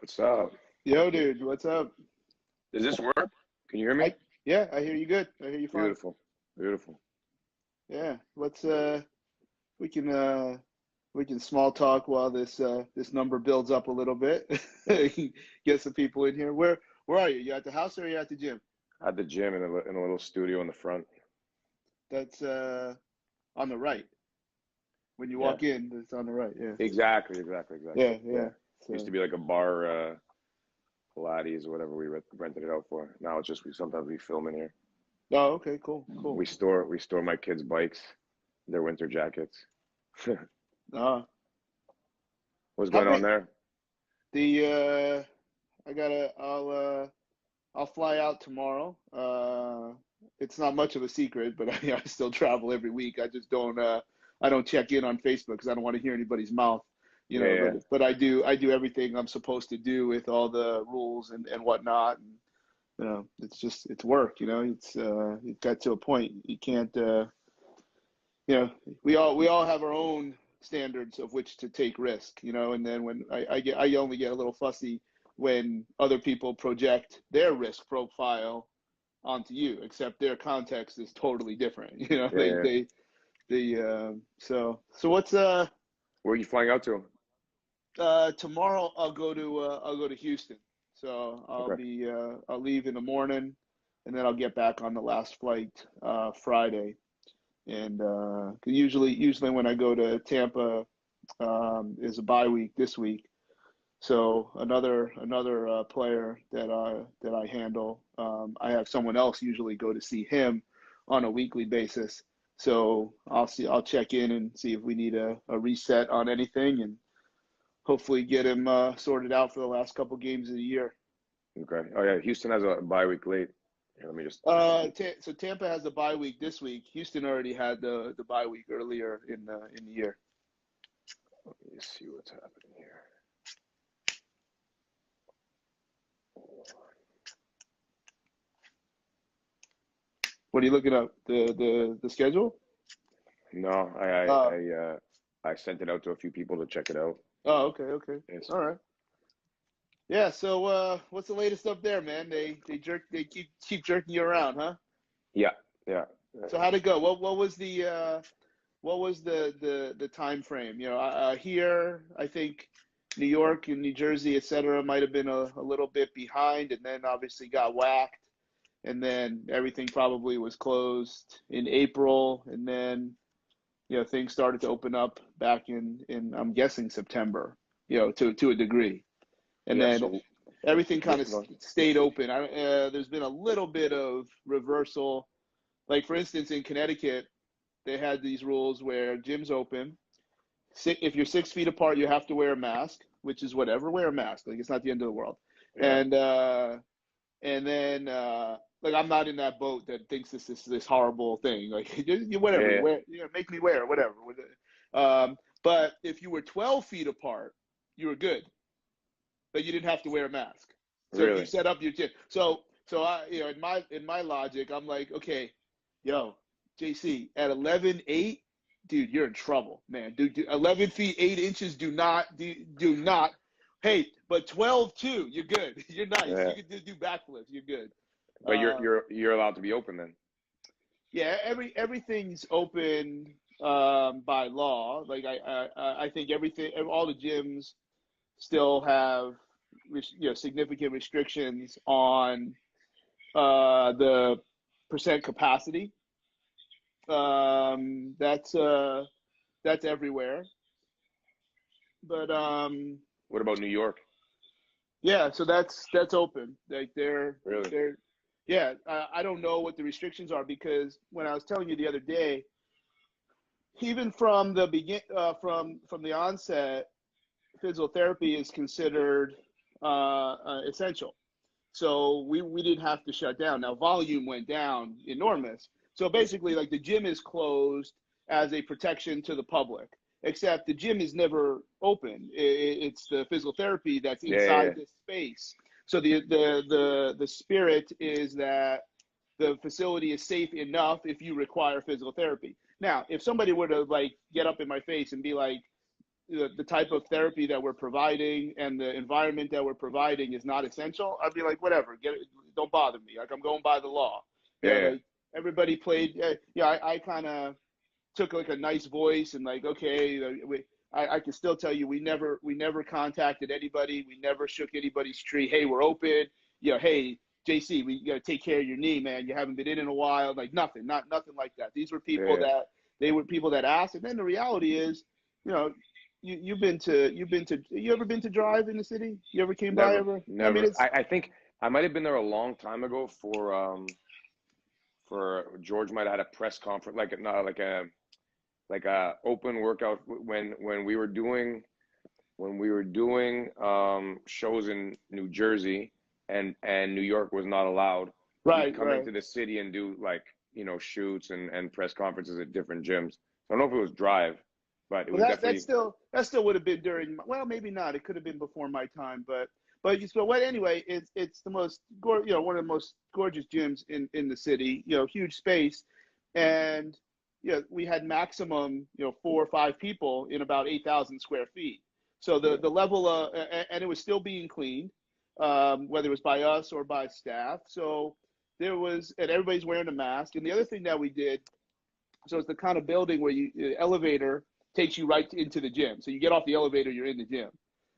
What's up? Yo, dude, what's up? Does this work? Can you hear me? I Yeah, I hear you good. I hear you fine. Beautiful. Beautiful. Yeah, let's we can uh we can small talk while this number builds up a little bit. Get some people in here. Where are you? You at the house or are you at the gym? At the gym in a little studio in the front. That's on the right. When you Yeah. walk in, it's on the right. Yeah. Exactly. Yeah, Yeah. yeah. Used to So, be like a bar, Pilates or whatever we rented it out for. Now it's just we film in here. oh, okay, cool, cool. We store my kids' bikes, their winter jackets. Uh, What's how going on big there? the I gotta I'll fly out tomorrow. It's not much of a secret, but I still travel every week. I don't check in on Facebook because I don't want to hear anybody's mouth, Yeah, yeah. But I do everything I'm supposed to do with all the rules and whatnot. And it's work. It got to a point you can't. We all have our own standards of which to take risk. And then when I only get a little fussy when other people project their risk profile onto you, except their context is totally different. Yeah, yeah. So what's Where are you flying out to? tomorrow I'll go to Houston. So Okay. I'll leave in the morning, and then I'll get back on the last flight Friday. And usually when I go to Tampa is a bye week this week. So another player that I handle, I have someone else usually go to see him on a weekly basis. So I'll check in and see if we need a reset on anything, and hopefully get him sorted out for the last couple games of the year. Okay. Oh yeah, Houston has a bye week late. Here, let me just So Tampa has the bye week this week. Houston already had the bye week earlier in the year. let me see what's happening here. What are you looking up? The schedule? No, I I Uh, I uh I sent it out to a few people to check it out. oh, okay, okay. It's All right. Yeah, so what's the latest up there, man? They keep jerking you around, huh? yeah, yeah. So how'd it go? What was the time frame? Here I think New York and New Jersey, et cetera, might have been a little bit behind, and then obviously got whacked, and then everything probably was closed in April, and then things started to open up back in I'm guessing September, to a degree, and Yeah, then so everything kind of go on. stayed open. There's been a little bit of reversal, like for instance in Connecticut, they had these rules where gyms open. If you're 6 feet apart, you have to wear a mask, which is whatever. Wear a mask. Like, it's not the end of the world. Yeah, And then like, I'm not in that boat that thinks this is this horrible thing. Like, yeah, whatever, yeah. wear, make me wear it, whatever. But if you were 12 feet apart, you were good, but you didn't have to wear a mask. So if you Really? set up your gym, so in my logic, I'm like, okay, yo, JC, at 11.8, dude, you're in trouble, man. Dude, 11 feet 8 inches, do not. Hey, but 12 too, you're good. You're nice. Yeah. You can do backflips. You're good. But you're Uh, you're you're allowed to be open then. yeah, everything's open by law. Like, I think everything, all the gyms still have significant restrictions on the percent capacity. That's everywhere. But What about New York? yeah, so that's open. Like, Really? they're yeah. I don't know what the restrictions are, because when I was telling you the other day, even from from the onset, physical therapy is considered essential. So we didn't have to shut down. Now volume went down enormous. So basically, like, the gym is closed as a protection to the public, except the gym is never open. It's the physical therapy that's Yeah, yeah, inside yeah. this space. So the spirit is that the facility is safe enough if you require physical therapy. Now, if somebody were to, like, get up in my face and be like, the type of therapy that we're providing and the environment that we're providing is not essential, I'd be like, whatever, get it, don't bother me. Like I'm going by the law. Yeah, yeah, Like everybody played. I kind of took like a nice voice and like, okay, I can still tell you we never contacted anybody. We never shook anybody's tree. Hey, we're open. Hey, JC, we got to take care of your knee, man. You haven't been in a while. Like nothing, nothing like that. These were people yeah. that they were people that asked. And then the reality is, you know, you ever been to Drive in the city? You ever came by Never, ever? I mean, never. I think I might have been there a long time ago for George might have had a press conference, like not like a open workout when we were doing shows in New Jersey and New York was not allowed. He'd right, come right. into the city and do like shoots and press conferences at different gyms. So I don't know if it was Drive, but it Well, was that definitely still would have been during. Well, maybe not. It could have been before my time, but so what? Anyway, it's the most one of the most gorgeous gyms in the city. Huge space, and we had maximum 4 or 5 people in about 8,000 square feet. So the yeah, level and it was still being cleaned, whether it was by us or by staff. So there was, and everybody's wearing a mask. And the other thing that we did, so it's the kind of building where the elevator takes you right into the gym. So you get off the elevator, you're in the gym.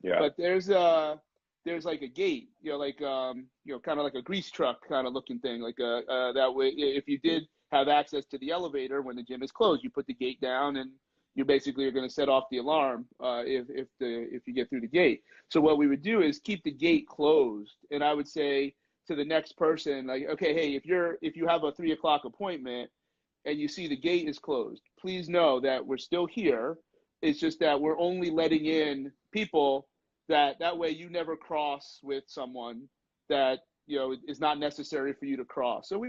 yeah, But there's like a gate, like kind of like a grease truck kind of looking thing, like that way if you did have access to the elevator when the gym is closed, you put the gate down and you basically are going to set off the alarm if you get through the gate. So what we would do is keep the gate closed, and I would say to the next person, like, okay, hey, if you have a 3 o'clock appointment and you see the gate is closed, please know that we're still here. It's just that we're only letting in people that way you never cross with someone that is not necessary for you to cross. So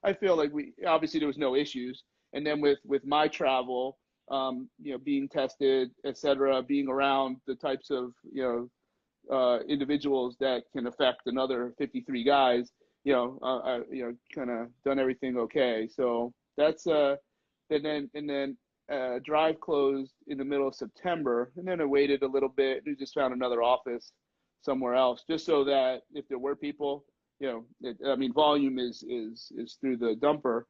I feel like we obviously there was no issues, and then with my travel, being tested, etc., being around the types of individuals that can affect another 53 guys, kind of done everything okay. So that's and then Drive closed in the middle of September, and then I waited a little bit. We just found another office somewhere else, just so that if there were people, I mean, volume is through the dumper.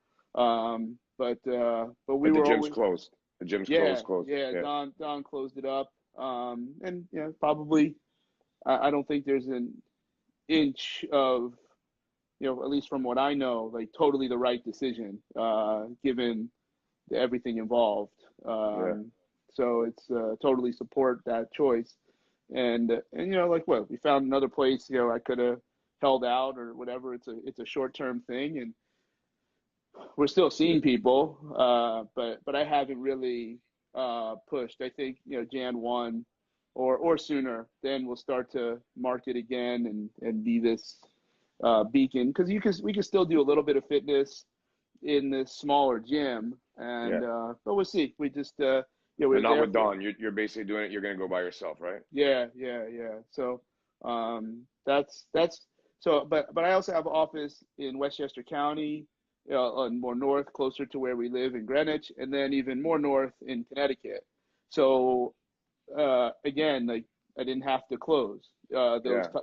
But we but the were gym's always, closed. The gym's yeah, closed. yeah. Yeah, Don closed it up, and probably I don't think there's an inch of at least from what I know, like totally the right decision, given everything involved. yeah. So it's totally support that choice. And like what we found another place, I could have held out or whatever. It's a short term thing, and we're still seeing people, but I haven't really pushed. I think Jan 1 or sooner, then we'll start to market again and be this beacon, because we can still do a little bit of fitness in this smaller gym, and Yeah. but we'll see. We just But we're not there with for Dawn. You're basically doing it. You're gonna go by yourself, right? yeah. So that's so, but I also have an office in Westchester County, more north, closer to where we live in Greenwich, and then even more north in Connecticut. So again, like I didn't have to close Yeah.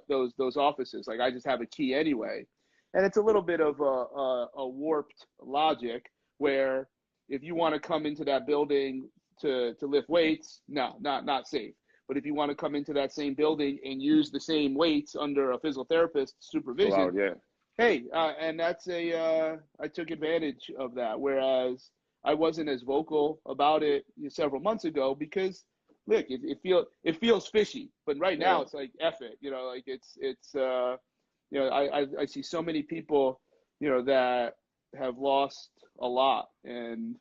those offices. Like I just have a key anyway, and it's a little bit of a warped logic where if you want to come into that building to lift weights, no, not safe. But if you want to come into that same building and use the same weights under a physical therapist It's allowed. supervision, Yeah. hey, and that's I took advantage of that. Whereas I wasn't as vocal about it several months ago because look, it feels fishy. But right now Yeah. it's like F it, like it's I see so many people that have lost a lot, and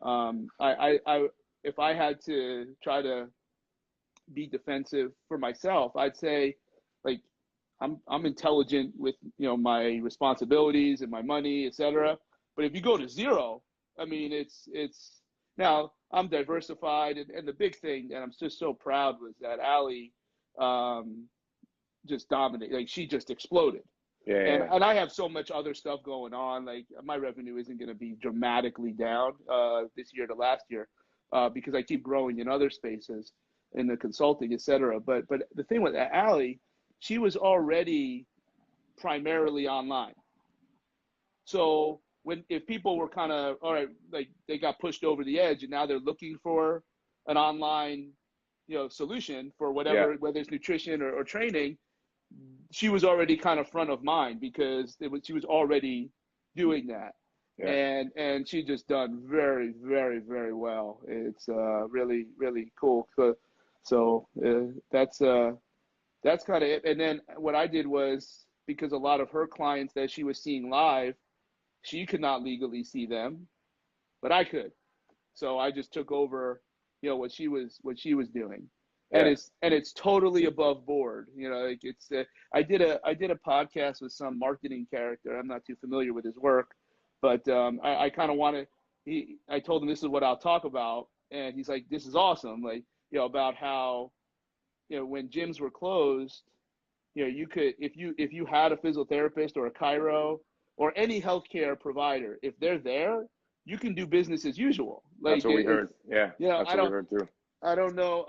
I if I had to try to be defensive for myself, I'd say like I'm intelligent with my responsibilities and my money, etc. But if you go to zero, I mean it's now I'm diversified, and the big thing that I'm just so proud was that Allie just dominated, like she just exploded. Yeah. And Yeah. and I have so much other stuff going on. Like my revenue isn't going to be dramatically down this year to last year because I keep growing in other spaces. in the consulting, et cetera. But the thing with Allie, she was already primarily online. So if people were kind of, all right, like they got pushed over the edge and now they're looking for an online, solution for Yeah. whatever, whether it's nutrition or training, she was already kind of front of mind because she was already doing that. Yeah. And she just done very, very, very well. It's really, really cool. So that's kind of it. And then what I did was, because a lot of her clients that she was seeing live, she could not legally see them, but I could. So I just took over, what she was doing, and Yeah. it's totally above board. Like it's I did a podcast with some marketing character. I'm not too familiar with his work, but I kind of wanted. I told him this is what I'll talk about, and he's like, "This is awesome!" Like about how when gyms were closed, you could, if you had a physiotherapist or a chiro or any healthcare provider, if they're there, you can do business as usual. That's Like what we heard. Yeah. That's I what we heard too. don't know,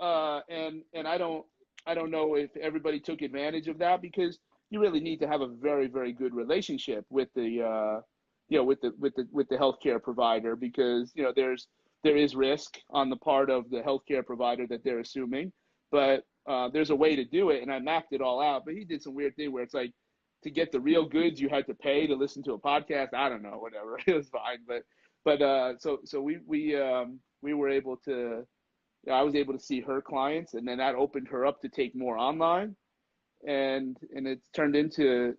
and I don't know if everybody took advantage of that, because you really need to have a very, very good relationship with the with the healthcare provider, because there is risk on the part of the healthcare provider that they're assuming, but there's a way to do it, and I mapped it all out. But he did some weird thing where it's like, to get the real goods, you had to pay to listen to a podcast. I don't know, whatever. It was fine, but so we were able to. I was able to see her clients, and then that opened her up to take more online, and it's turned into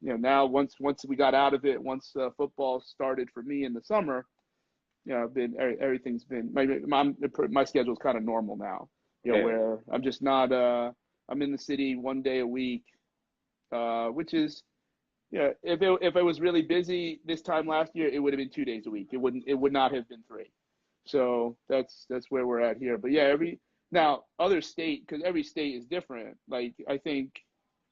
now once we got out of it, once football started for me in the summer, everything's been my schedule's kind of normal now. Yeah. Where I'm just not I'm in the city 1 day a week, which is if it was really busy this time last year, it would have been 2 days a week. It would not have been 3. So that's where we're at here. But yeah, now other state, because every state is different. Like I think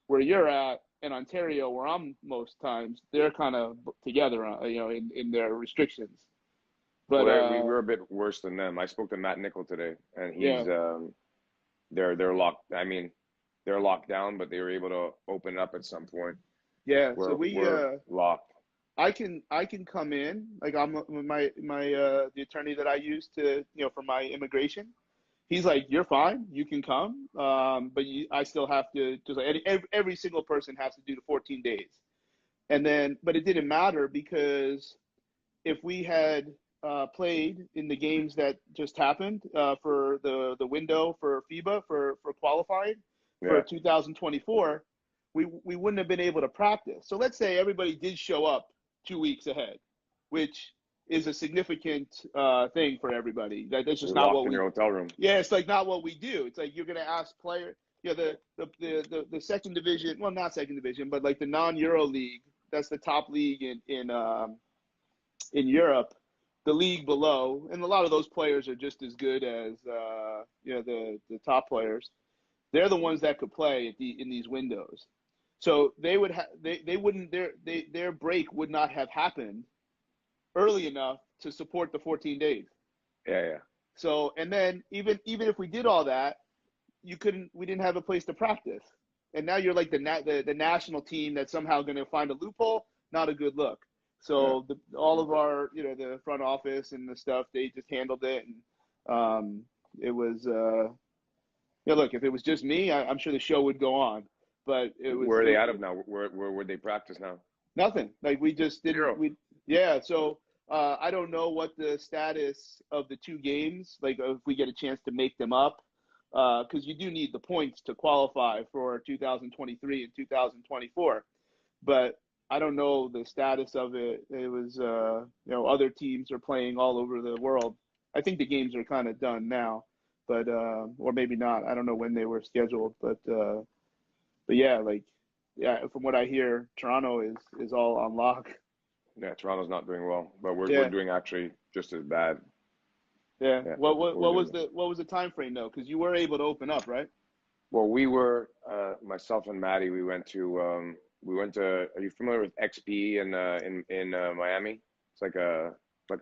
where you're at in Ontario, where I'm most times, they're kind of together, in their restrictions. But Well, we were a bit worse than them. I spoke to Matt Nickel today, and yeah, they're locked. I mean, they're locked down, but they were able to open it up at some point. yeah. So We're locked. I can come in, like I'm my the attorney that I use to for my immigration. He's like, you're fine, you can come, but I still have to, just like every single person has to do the 14 days, and then but it didn't matter, because if we had played in the games that just happened for the window for FIBA for qualifying for Yeah. 2024, we wouldn't have been able to practice. So let's say everybody did show up 2 weeks ahead, which is a significant thing for everybody. That's just You're not locked what in we. your hotel room. Yeah, it's like not what we do. It's like you're gonna ask player. The second division, well, not second division, but like the non-Euro league. That's the top league in Europe. The league below, and a lot of those players are just as good as the top players. They're the ones that could play in these windows. So they would they wouldn't their break would not have happened early enough to support the 14 days. Yeah. Yeah. So, and then even if we did all that, we didn't have a place to practice. And now you're like the national team that's somehow going to find a loophole. Not a good look. Yeah. So all of our the front office and the stuff, they just handled it, and it was look, if it was just me, I'm sure the show would go on. But it was. Where are they out of now? Where would they practice now? Nothing. Like we just didn't. Zero. Yeah. So I don't know what the status of the 2 games. Like if we get a chance to make them up, because you do need the points to qualify for 2023 and 2024. But I don't know the status of it. It was other teams are playing all over the world. I think the games are kind of done now, but or maybe not. I don't know when they were scheduled, but yeah, from what I hear, Toronto is all on lock. Yeah, Toronto's not doing well, but we're Yeah, doing actually just as bad. yeah. Yeah, What we're was doing. the time frame though? Because you were able to open up, right? Well, we were myself and Maddie. We went to. Are you familiar with XP in Miami? It's like a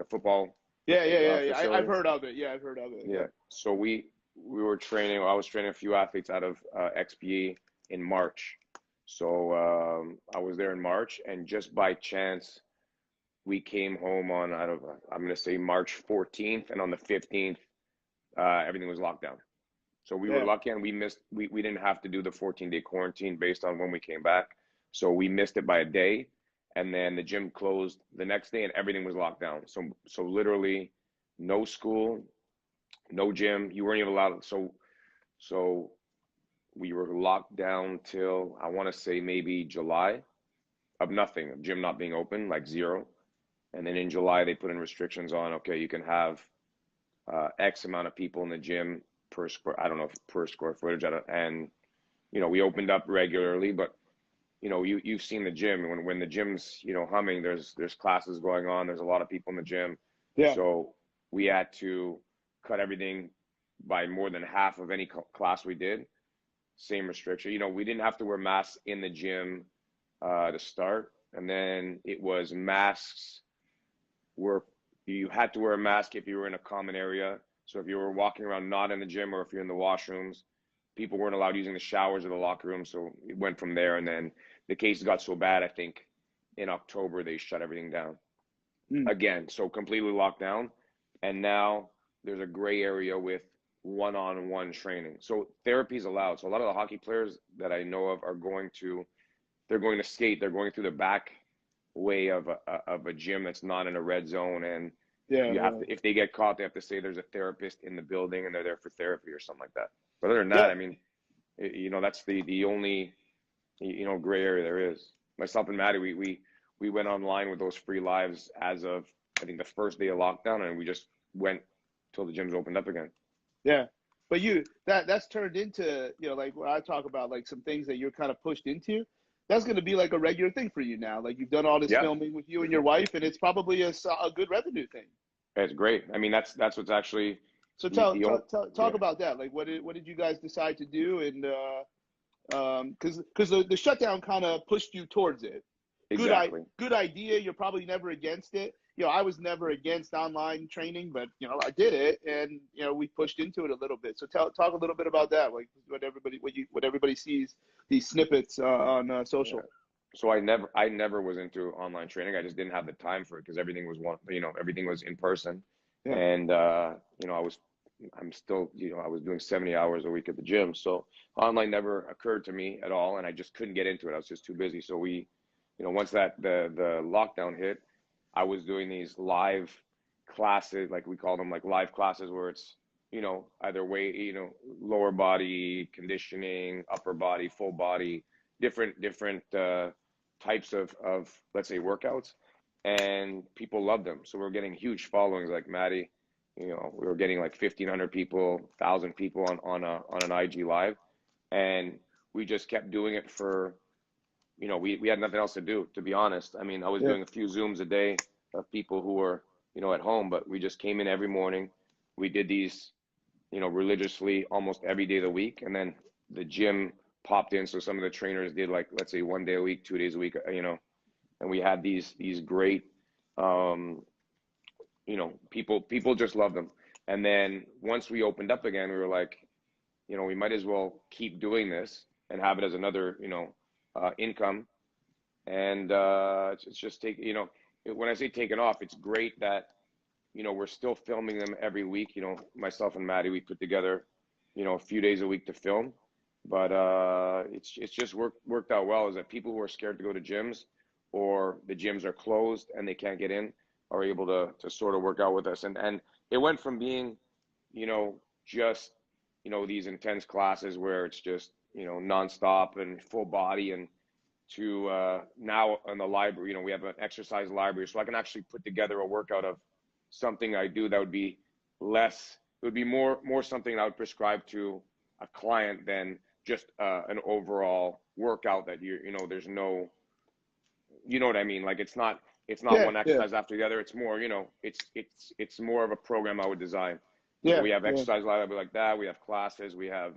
football Yeah. I've facility. heard of it. Yeah, I've heard of it. Yeah. So we were training. I was training a few athletes out of XPE in March. So I was there in March, and just by chance, we came home on I'm going to say March 14th, and on the 15th, everything was locked down. So we were Yeah. lucky, and we didn't have to do the 14-day quarantine based on when we came back. So we missed it by a day, and then the gym closed the next day, and everything was locked down. So literally, no school, no gym. You weren't even allowed. So we were locked down till I want to say maybe July of nothing, of gym not being open, like zero. And then in July they put in restrictions on, okay, you can have X amount of people in the gym per square, I don't know if per square footage, and we opened up regularly, but you've seen the gym when the gym's humming. There's classes going on. There's a lot of people in the gym, Yeah. so we had to cut everything by more than half of any class we did. Same restriction. We didn't have to wear masks in the gym to start, and then it was masks were you had to wear a mask if you were in a common area. So if you were walking around not in the gym, or if you're in the washrooms, people weren't allowed using the showers or the locker room. So it went from there, and then the cases got so bad, I think in October they shut everything down Mm. again. So completely locked down, and now there's a gray area with one-on-one training. So therapy is allowed. So a lot of the hockey players that I know of are they're going to skate. They're going through the back way of a gym that's not in a red zone, and Yeah. you have Yeah. to, if they get caught, they have to say there's a therapist in the building and they're there for therapy or something like that. But other than that, Yeah. I mean, that's the only gray area there is. Myself and Maddie, we went online with those free lives as of, I think, the first day of lockdown, and we just went till the gyms opened up again. Yeah. But that's turned into, like what I talk about, like some things that you're kind of pushed into. That's going to be like a regular thing for you now. Like you've done all this Yeah, filming with you and your wife, and it's probably a good revenue thing. it's great. I mean, that's what's actually So the only, talk yeah, about that. Like what did you guys decide to do? And because the shutdown kind of pushed you towards it. exactly. Good idea. You're probably never against it. I was never against online training, but I did it, and we pushed into it a little bit. So talk a little bit about that, like what everybody sees these snippets on Yeah. social. So I never was into online training. I just didn't have the time for it because everything was in person. Yeah, And I'm still, I was doing 70 hours a week at the gym. So online never occurred to me at all, and I just couldn't get into it. I was just too busy. So once the lockdown hit, I was doing these live classes, like we call them, like live classes, where it's, either way, lower body conditioning, upper body, full body, different types of, let's say, workouts, and people loved them. So we're getting huge followings, like Maddie. We were getting like 1,500 people, 1,000 people on an IG live, and we just kept doing it for, we had nothing else to do, to be honest. I mean, I was yeah, doing a few Zooms a day of people who were, at home, but we just came in every morning. We did these, religiously almost every day of the week, and then the gym popped in. So some of the trainers did, like, let's say 1 day a week, 2 days a week, and we had these great, um, people just loved them. And then once we opened up again, we were like, we might as well keep doing this and have it as another, income. And it's just when I say taken off, it's great that, we're still filming them every week. Myself and Maddie, we put together, a few days a week to film. But it's just worked out well. Is that people who are scared to go to gyms, or the gyms are closed and they can't get in, are able to sort of work out with us. And it went from being, just, these intense classes where it's just, nonstop and full body, and to now in the library, we have an exercise library, so I can actually put together a workout of something I do that would be less, it would be more something I would prescribe to a client than just an overall workout that there's no, you know what I mean? Like it's not yeah, one yeah, exercise after the other. It's more, it's more of a program I would design. So yeah, we have yeah, exercise library like that. We have classes. We have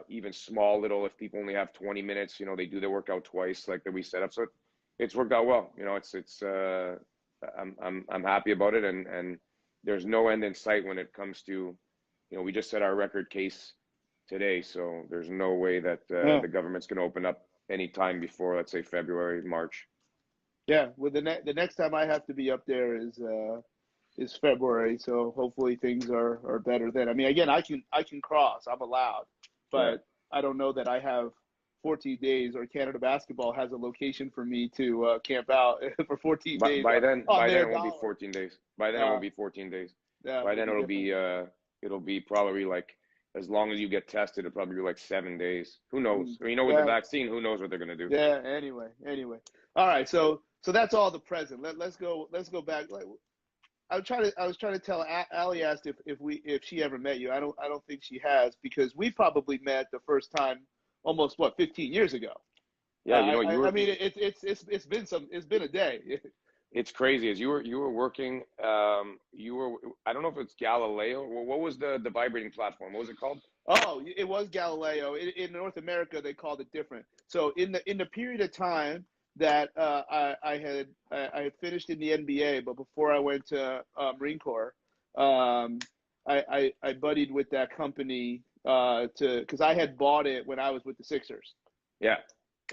even small little, if people only have 20 minutes, they do their workout twice, like that we set up. So it's worked out well. I'm happy about it, and there's no end in sight when it comes to, we just set our record case today, so there's no way that Yeah. the government's going to open up any time before, let's say, February, March. Yeah. Well, the next time I have to be up there is February, so hopefully things are better then. I mean, again, I can cross. I'm allowed, Yeah. but I don't know that I have 14 days, or Canada Basketball has a location for me to camp out for 14 But days by then, on their it won't be dollar. 14 days. By then, it won't be 14 days. Yeah, By it'll then, be different. it'll be probably like, as long as you get tested, it'll probably be like 7 days. Who knows? With the Yeah, vaccine, who knows what they're gonna do? yeah. Anyway. All right. So that's all the present. Let's go back. I was trying to tell Allie asked if she ever met you. I don't think she has, because we probably met the first time almost 15 years ago. Yeah, I mean, it's been a day. It's crazy. As you were working, I don't know if it's Galileo. What was the vibrating platform? What was it called? Oh, it was Galileo. In North America, they called it different. So in the period of time that I had finished in the NBA, but before I went to Marine Corps, I buddied with that company because I had bought it when I was with the Sixers. Yeah.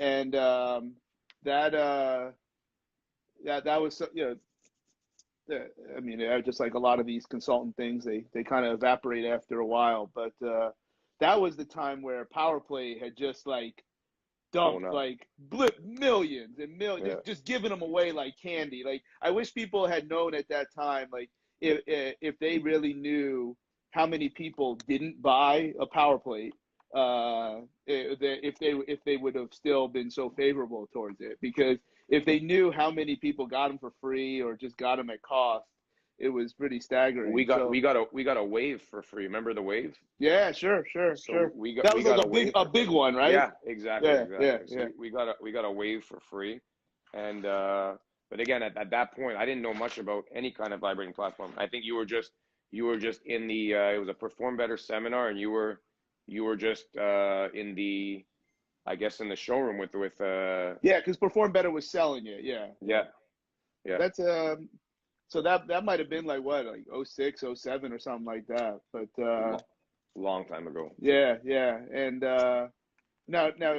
And that was, I mean, just like a lot of these consultant things, they kind of evaporate after a while. But that was the time where Power Play had just like dumped like blip millions and millions, just giving them away like candy. Like, I wish people had known at that time, like if they really knew how many people didn't buy a Power Plate, if they would have still been so favorable towards it. Because if they knew how many people got them for free or just got them at cost, it was pretty staggering. We got a wave for free. Remember the wave? Yeah, sure. That was like a big one, right? Yeah, exactly. Yeah. So we got a wave for free, and but again, at that point, I didn't know much about any kind of vibrating platform. I think you were just in the it was a Perform Better seminar, and you were just in the, I guess, in the showroom with yeah, because Perform Better was selling it. Yeah. That's so that might have been like what, like 06, 07 or something like that. But long time ago. Yeah. And now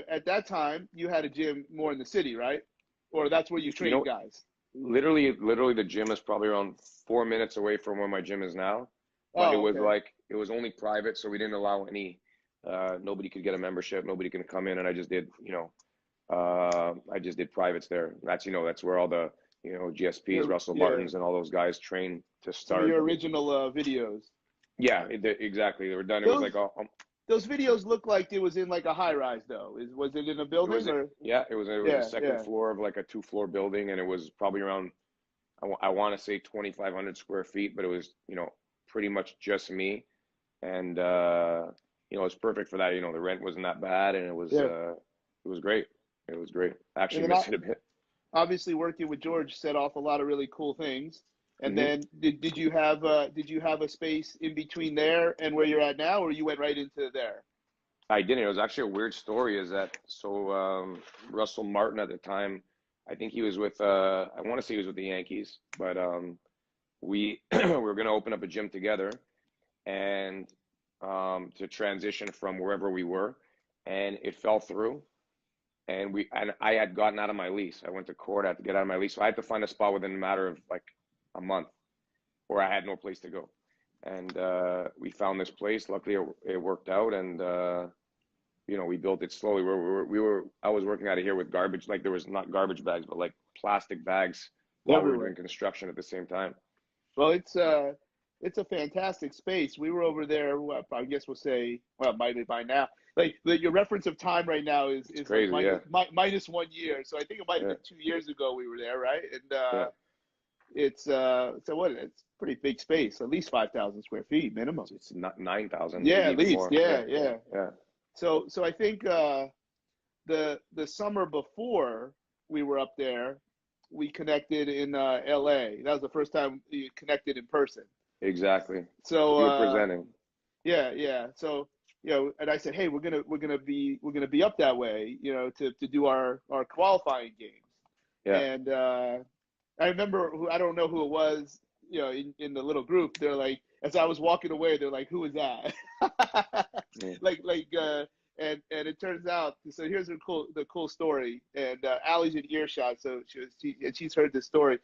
at that time you had a gym more in the city, right? Or that's where you trained guys? Literally the gym is probably around 4 minutes away from where my gym is now. But it was only private, so we didn't allow any nobody could get a membership, nobody can come in, and I just did, I just did privates there. That's where all the, GSPs, Russell Martins, and all those guys train to start. Some of your original videos. Yeah, exactly. They were done. It was like those videos look like it was in like a high rise, though. Was it in a building? It was a second floor of like a 2-floor building, and it was probably around, I want to say 2,500 square feet, but it was, pretty much just me, and it was perfect for that. The rent wasn't that bad, and it was great. It was great. Actually, missed it a bit. Obviously, working with George set off a lot of really cool things. And then did you have a space in between there and where you're at now, or you went right into there? I didn't. It was actually a weird story. Is that so? Russell Martin at the time, I think he was with. I want to say he was with the Yankees, but we were going to open up a gym together, and to transition from wherever we were, and it fell through. And I had gotten out of my lease. I went to court. I had to get out of my lease, so I had to find a spot within a matter of like a month, or I had no place to go. And we found this place. Luckily, it worked out, and we built it slowly. I was working out of here with garbage, like there was not garbage bags, but like plastic bags while we were doing construction at the same time. Well, it's a fantastic space. We were over there. I guess we'll say, well, might be by now. Like your reference of time right now is crazy, like minus 1 year. So I think it might have been 2 years ago we were there, right? And it's so what? It's pretty big space, at least 5,000 square feet minimum. It's not 9,000. Yeah, at least. More. Yeah. So I think the summer before we were up there, we connected in LA. That was the first time we connected in person. Exactly. So you were presenting. Yeah. So and I said, hey, we're gonna be up that way, to do our qualifying games. Yeah. And I remember I don't know who it was, in the little group. They're like, as I was walking away, they're like, "Who is that?" Yeah. And it turns out. So here's the cool story. And Allie's in earshot, so she's heard this story.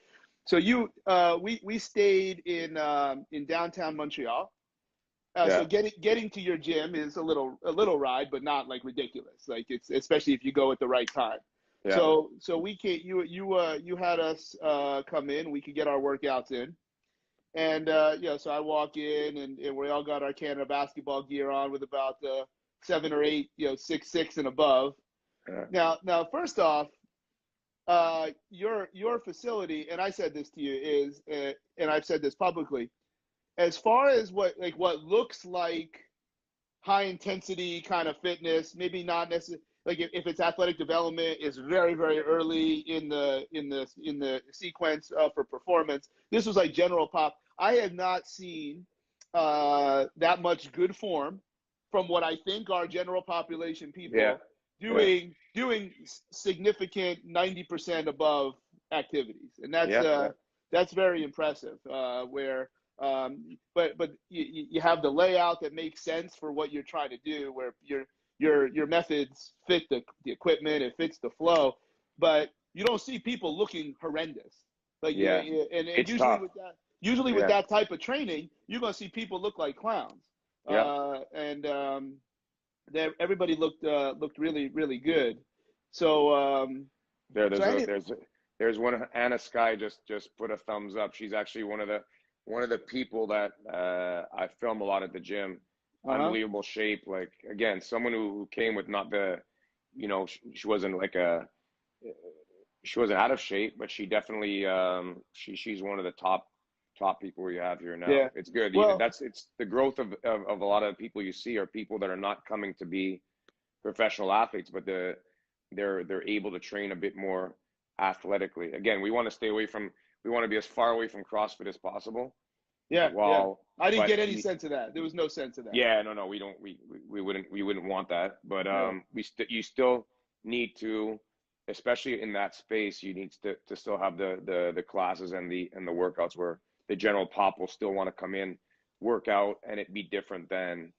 So we stayed in downtown Montreal. So Yeah. getting to your gym is a little ride, but not like ridiculous. Like it's especially if you go at the right time. Yeah. So we can you had us come in. We could get our workouts in, and so I walk in and we all got our Canada basketball gear on with about 7 or 8, 6'6" and above. Yeah. Now first off, your facility, and I said this to you is, and I've said this publicly, as far as what looks like high intensity kind of fitness, maybe not necessarily like if it's athletic development is very, very early in the sequence for performance. This was like general pop. I have not seen that much good form from what I think are general population Yeah. people doing significant 90% above activities, and Yeah. that's very impressive. But you have the layout that makes sense for what you're trying to do, where your methods fit the equipment, it fits the flow, but you don't see people looking horrendous. Like Yeah. and It's usually tough. with Yeah. that type of training, you're gonna see people look like clowns. Yeah. And everybody looked really, really good. So There, so there's a, there's, there's one. Anna Sky just put a thumbs up. She's actually one of the people that I film a lot at the gym. uh-huh. Unbelievable shape. Like again, someone who came with not the, she wasn't like she wasn't out of shape, but she definitely she's one of the top people we have here now. Yeah. It's good. Well, It's the growth of a lot of people you see are people that are not coming to be professional athletes, but they're able to train a bit more athletically. Again, we want to be as far away from CrossFit as possible. yeah, yeah. While, I didn't but get any sense of that. There was no sense of that. yeah, no, we don't, we wouldn't want that. But Yeah. you still need to, especially in that space, you need to still have the classes and the workouts where the general pop will still want to come in, work out, and it be different than.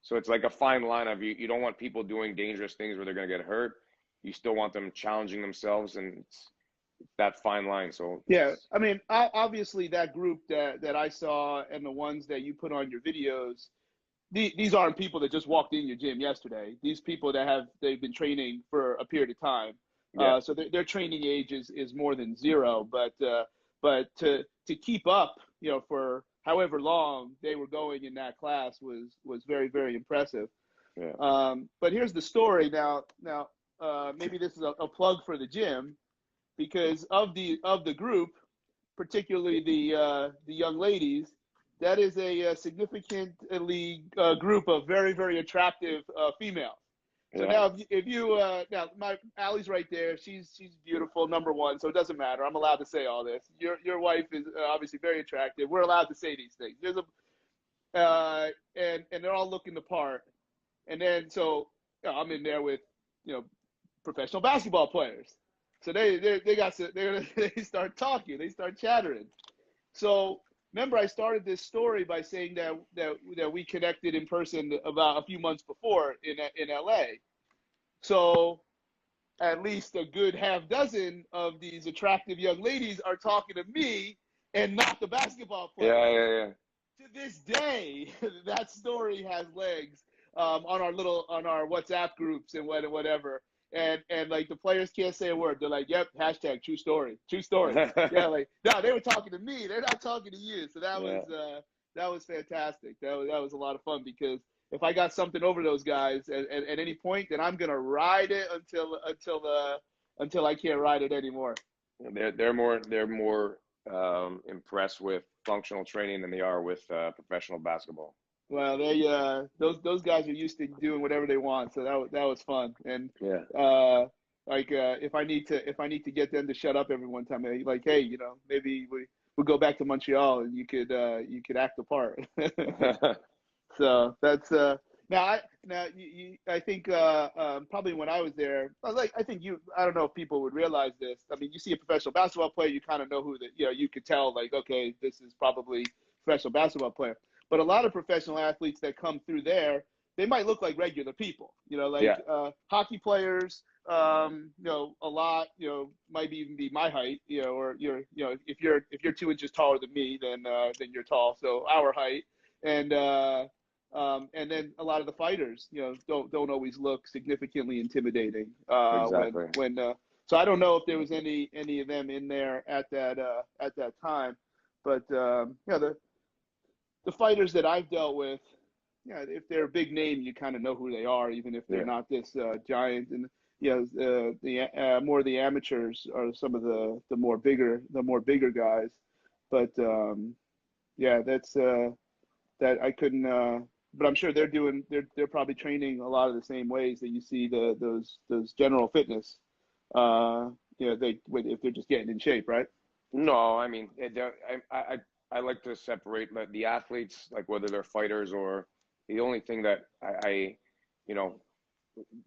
So it's like a fine line of you don't want people doing dangerous things where they're going to get hurt. You still want them challenging themselves, and it's that fine line. So Yeah, I mean, obviously that group that I saw and the ones that you put on your videos, these aren't people that just walked in your gym yesterday. These people they've been training for a period of time. yeah, So their training age is more than zero. But to keep up, for however long they were going in that class was very, very impressive. yeah, But here's the story now. Maybe this is a plug for the gym, because of the group, particularly the young ladies, that is a significantly group of very, very attractive females. So yeah, now, if you now my Allie's right there. She's beautiful, number one. So it doesn't matter. I'm allowed to say all this. Your wife is obviously very attractive. We're allowed to say these things. There's a and they're all looking the part. And then I'm in there with professional basketball players. So they start talking, they start chattering. So remember, I started this story by saying that we connected in person about a few months before in LA. So at least a good half dozen of these attractive young ladies are talking to me and not the basketball players. yeah. To this day, that story has legs on our WhatsApp groups and whatever. And like the players can't say a word. They're like, "Yep, hashtag true story, true story." Yeah, like no, they were talking to me. They're not talking to you. So that was fantastic. That was a lot of fun, because if I got something over those guys at any point, then I'm gonna ride it until I can't ride it anymore. They're more impressed with functional training than they are with professional basketball. Well, they those guys are used to doing whatever they want, so that was fun. And Yeah. if I need to get them to shut up every one time, like, hey, maybe we'll go back to Montreal and you could act the part. So that's I think probably when I was there, I think I don't know if people would realize this. I mean, you see a professional basketball player, you kind of know who you could tell, like, okay, this is probably professional basketball player. But a lot of professional athletes that come through there, they might look like regular people, like Yeah. hockey players, a lot, might even be my height, or if you're 2 inches taller than me, then you're tall. So our height, and then a lot of the fighters, don't always look significantly intimidating. Exactly. So I don't know if there was any of them in there at that time, but the fighters that I've dealt with, yeah, if they're a big name, you kind of know who they are, even if they're Yeah. not this giant. And the more the amateurs are some of the more bigger guys. But yeah, that's that I couldn't. But I'm sure they're probably training a lot of the same ways that you see those general fitness. If they're just getting in shape, right? No, I mean, I like to separate the athletes, like whether they're fighters or the only thing that you know,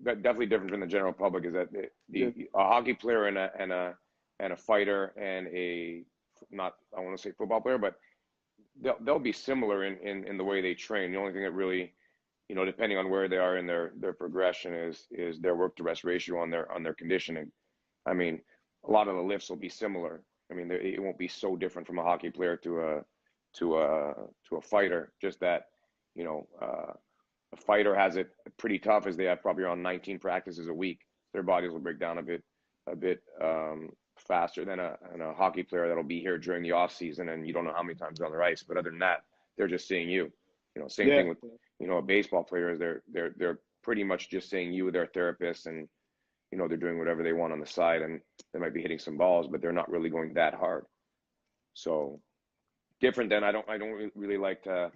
that definitely different from the general public is that Yeah, a hockey player and a fighter and a not I want to say football player, but they'll be similar in the way they train. The only thing that really, depending on where they are in their progression is their work to rest ratio on their conditioning. I mean, a lot of the lifts will be similar. I mean, it won't be so different from a hockey player to a fighter. Just that, a fighter has it pretty tough, as they have probably around 19 practices a week. Their bodies will break down a bit faster than a hockey player that'll be here during the off season, and you don't know how many times on the ice. But other than that, they're just seeing you. Same yeah, thing with a baseball player is they're pretty much just seeing you, their therapist, and they're doing whatever they want on the side, and they might be hitting some balls, but they're not really going that hard. So different than I don't really like to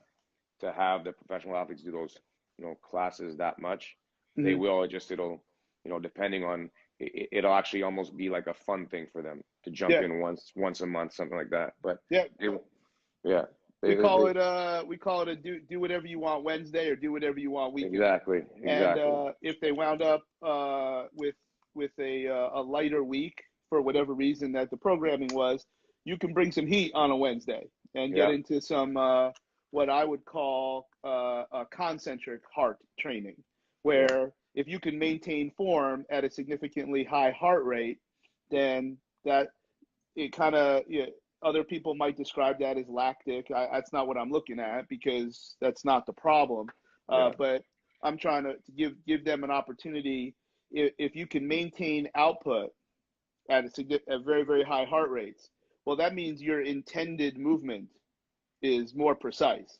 have the professional athletes do those classes that much. They mm-hmm. will. It'll depending on it'll actually almost be like a fun thing for them to jump Yeah, in once a month, something like that. But yeah. they, yeah, We call they it a do whatever you want Wednesday or do whatever you want weekend. And exactly. if they wound up with a lighter week for whatever reason that the programming was, you can bring some heat on a Wednesday and get Yeah, into some what I would call a concentric heart training, yeah, where if you can maintain form at a significantly high heart rate, then that it kind of other people might describe that as lactic. That's not what I'm looking at, because that's not the problem. yeah, But I'm trying to give them an opportunity. If you can maintain output at at very, very high heart rates, well, that means your intended movement is more precise.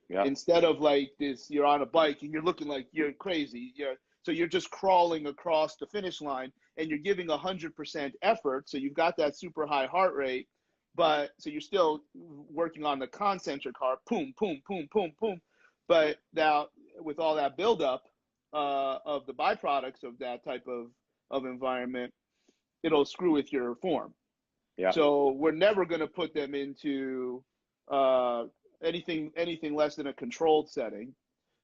yeah. Instead of like this, you're on a bike and you're looking like you're crazy. So you're just crawling across the finish line and you're giving 100% effort. So you've got that super high heart rate, but so you're still working on the concentric heart, boom, boom, boom, boom, boom. But now with all that buildup of the byproducts of that type of environment, it'll screw with your form. Yeah. So we're never going to put them into uh, anything less than a controlled setting.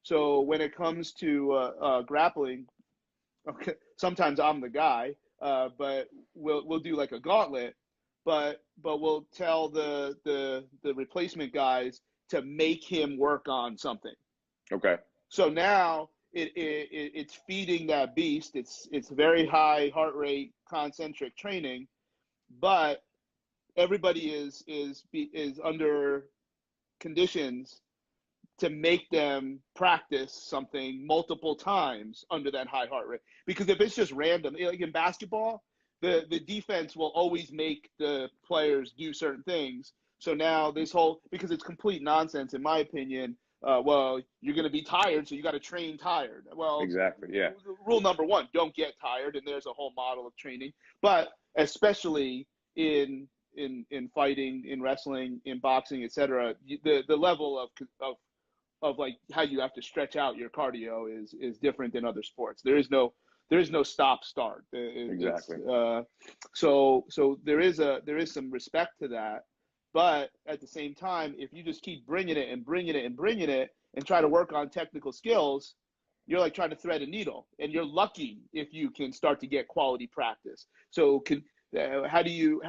So when it comes to grappling, okay, sometimes I'm the guy, but we'll do like a gauntlet, but we'll tell the replacement guys to make him work on something. Okay. So now it's feeding that beast. It's very high heart rate concentric training, but everybody is under conditions to make them practice something multiple times under that high heart rate. Because if it's just random, like in basketball, the defense will always make the players do certain things. So now because it's complete nonsense, in my opinion. Well, you're going to be tired, so you got to train tired. Well, Exactly. Yeah. rule number one, don't get tired, and there's a whole model of training. But especially in fighting, in wrestling, in boxing, etc., the level of like how you have to stretch out your cardio is different than other sports. There is no stop start. Exactly. So there is some respect to that, but at the same time, if you just keep bringing it and bringing it and bringing it and try to work on technical skills, you're like trying to thread a needle, and you're lucky if you can start to get quality practice. So how do you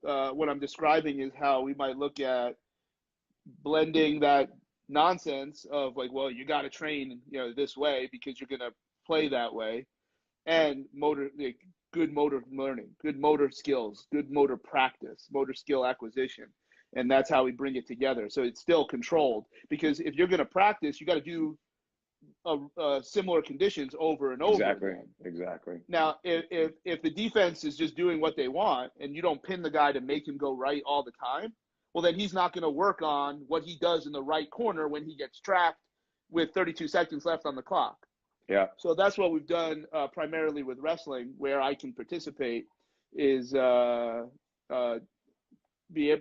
what I'm describing is how we might look at blending that nonsense of like, well, you got to train, this way because you're going to play that way, and like, good motor learning, good motor skills, good motor practice, motor skill acquisition. And that's how we bring it together. So it's still controlled, because if you're going to practice, you got to do similar conditions over and over again. Exactly. Now, if the defense is just doing what they want and you don't pin the guy to make him go right all the time, well, then he's not going to work on what he does in the right corner when he gets trapped with 32 seconds left on the clock. Yeah. So that's what we've done primarily with wrestling, where I can participate, is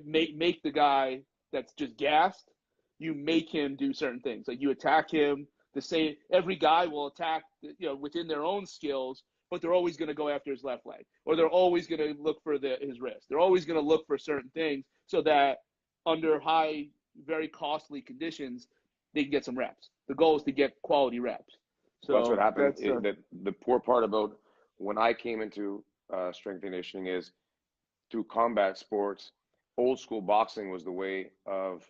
make the guy that's just gassed, you make him do certain things. Like you attack him the same. Every guy will attack, within their own skills, but they're always going to go after his left leg, or they're always going to look for his wrist. They're always going to look for certain things so that under high, very costly conditions, they can get some reps. The goal is to get quality reps. So that's what happened. The poor part about when I came into strength conditioning is through combat sports, old school boxing was the way of,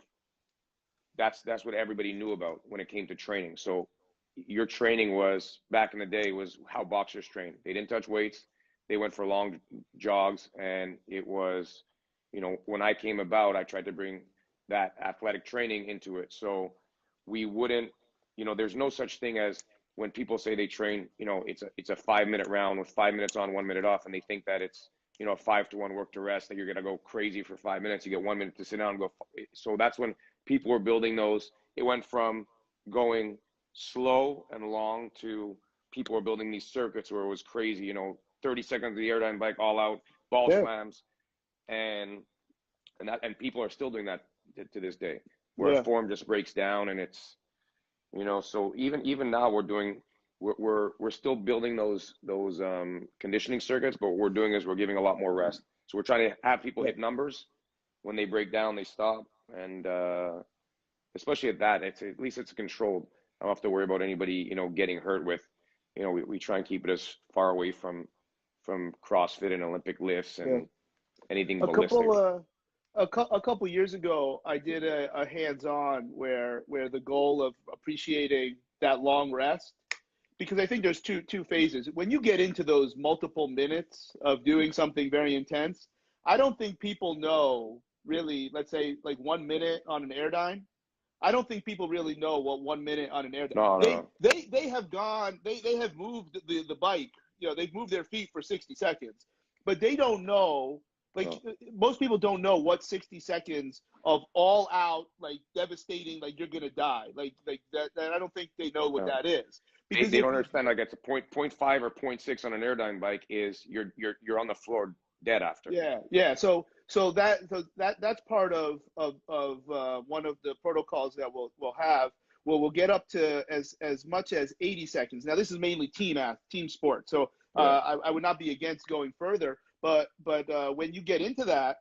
that's what everybody knew about when it came to training. So your training was, back in the day, was how boxers trained. They didn't touch weights. They went for long jogs. And it was, when I came about, I tried to bring that athletic training into it. So we wouldn't, there's no such thing as, when people say they train, it's a 5-minute round with 5 minutes on, 1 minute off, and they think that it's, a 5-to-1 work to rest, that you're going to go crazy for 5 minutes. You get 1 minute to sit down and go. So that's when people were building those. It went from going slow and long to people were building these circuits where it was crazy, 30 seconds of the airdyne bike, all out, ball slams. And people are still doing that to this day, where form just breaks down, and it's, so even now we're still building those conditioning circuits, but what we're doing is we're giving a lot more rest. So we're trying to have people hit numbers. When they break down, they stop. And especially at that, at least it's controlled. I don't have to worry about anybody, getting hurt with, we try and keep it as far away from CrossFit and Olympic lifts and anything ballistic. A couple years ago, I did a hands-on where the goal of appreciating that long rest, because I think there's two phases. When you get into those multiple minutes of doing something very intense, I don't think people know really, let's say like 1 minute on an airdyne. I don't think people really know what 1 minute on an airdyne. No. They have gone, they have moved the bike, they've moved their feet for 60 seconds, but they don't know. Most people don't know what 60 seconds of all out, like devastating, like you're gonna die, like that. I don't think they know what that is, because they don't understand. Like it's a 0.5 or 0.6 on an airdyne bike is you're on the floor dead after. Yeah. So that's part of one of the protocols that we'll have. We'll get up to as much as 80 seconds. Now this is mainly team sport, so I would not be against going further. But when you get into that,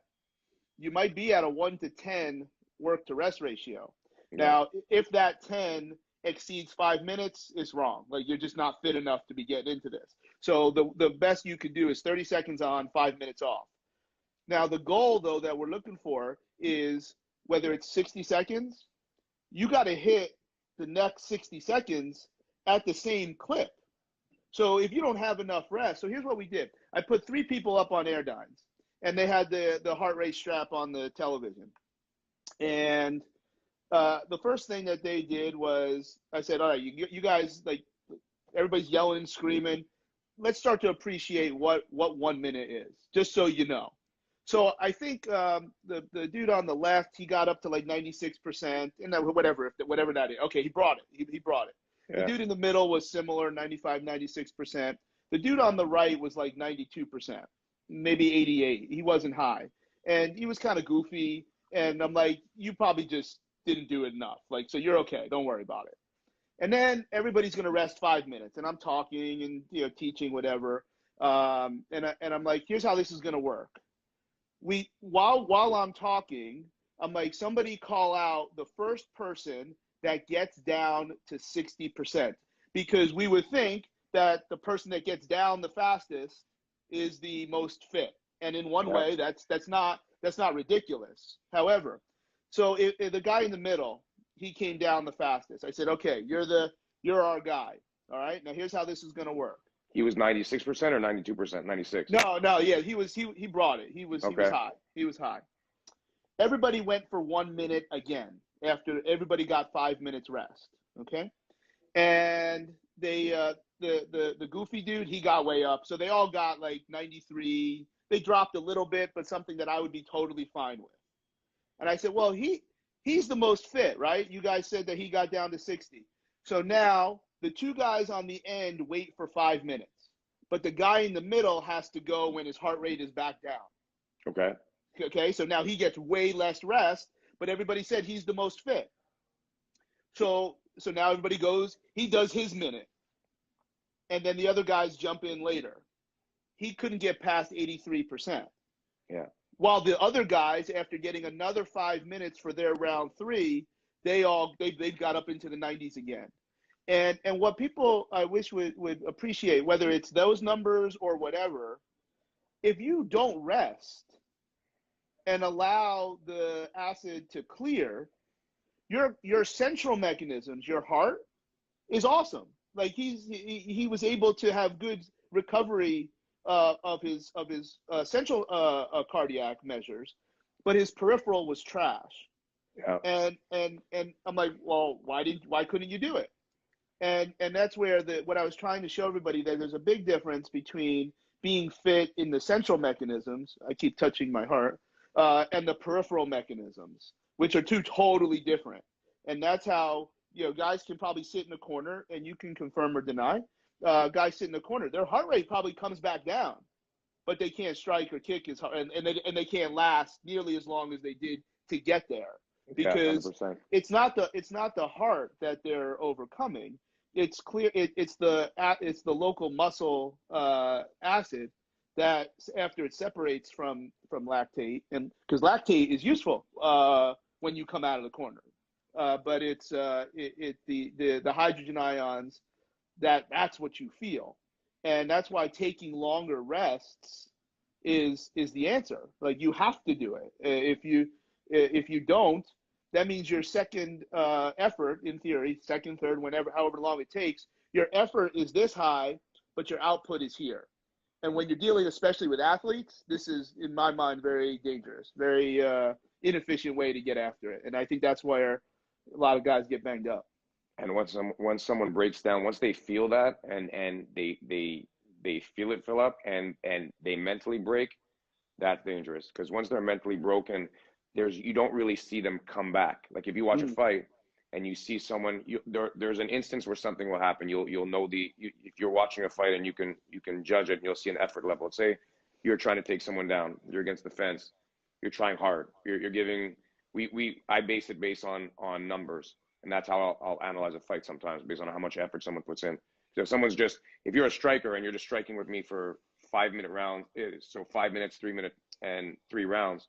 you might be at a 1 to 10 work to rest ratio. Now, if that 10 exceeds 5 minutes, it's wrong. Like you're just not fit enough to be getting into this. So the best you could do is 30 seconds on, 5 minutes off. Now, the goal though that we're looking for is, whether it's 60 seconds, you got to hit the next 60 seconds at the same clip. So if you don't have enough rest, so here's what we did. I put 3 people up on airdynes, and they had the heart rate strap on the television. And the first thing that they did was, I said, all right, you guys, like, everybody's yelling, screaming. Let's start to appreciate what 1 minute is, just so you know. So I think the dude on the left, he got up to like 96%, and whatever that is. Okay, he brought it. He brought it. Yeah. The dude in the middle was similar, 95, 96%. The dude on the right was like 92%, maybe 88. He wasn't high. And he was kind of goofy. And I'm like, you probably just didn't do it enough. Like, so you're okay. Don't worry about it. And then everybody's going to rest 5 minutes. And I'm talking and, teaching, whatever. And I'm like, here's how this is going to work. While I'm talking, I'm like, somebody call out the first person that gets down to 60%, because we would think that the person that gets down the fastest is the most fit. And in one Yeah. way, that's not ridiculous. However, so if the guy in the middle, he came down the fastest. I said, okay, you're our guy. All right. Now here's how this is going to work. He was 96% or 92%? 96. No, yeah, he brought it. He was Okay. high. He was high. Everybody went for 1 minute again after everybody got 5 minutes rest. Okay. And the goofy dude, he got way up. So they all got like 93. They dropped a little bit, but something that I would be totally fine with. And I said, well, he's the most fit, right? You guys said that he got down to 60. So now the two guys on the end wait for 5 minutes, but the guy in the middle has to go when his heart rate is back down. Okay. Okay, so now he gets way less rest, but everybody said he's the most fit. So now everybody goes, he does his minute, and then the other guys jump in later. He couldn't get past 83%. Yeah. While the other guys, after getting another 5 minutes for their round three, they got up into the 90s again. And what people I wish would appreciate, whether it's those numbers or whatever, if you don't rest and allow the acid to clear, your central mechanisms, your heart, is awesome. Like he was able to have good recovery of his central cardiac measures, but his peripheral was trash. Yeah. And I'm like, well, why couldn't you do it? And that's where what I was trying to show everybody, that there's a big difference between being fit in the central mechanisms. I keep touching my heart. And the peripheral mechanisms, which are two totally different. And that's how, guys can probably sit in a corner, and you can confirm or deny. Guys sit in a corner, their heart rate probably comes back down, but they can't strike or kick as hard, and they can't last nearly as long as they did to get there, because yeah, it's not the heart that they're overcoming. It's clear it's the local muscle acid that after it separates from lactate, and because lactate is useful when you come out of the corner, but it's the hydrogen ions that's what you feel, and that's why taking longer rests is the answer. Like, you have to do it. If you don't, that means your second effort, in theory, second, third, however long it takes, your effort is this high, but your output is here. And when you're dealing, especially with athletes, this is, in my mind, very dangerous, very inefficient way to get after it. And I think that's where a lot of guys get banged up. And once someone breaks down, once they feel that, and they feel it fill up, and they mentally break, that's dangerous. Because once they're mentally broken, you don't really see them come back. Like, if you watch a fight and you see someone, there's an instance where something will happen. You'll know if you're watching a fight, and you can judge it, and you'll see an effort level. Let's say you're trying to take someone down, you're against the fence, you're trying hard, you're giving. I base it based on numbers, and that's how I'll analyze a fight sometimes, based on how much effort someone puts in. So if you're a striker and you're just striking with me for 5-minute rounds, so 5 minutes, 3 minutes, and 3 rounds,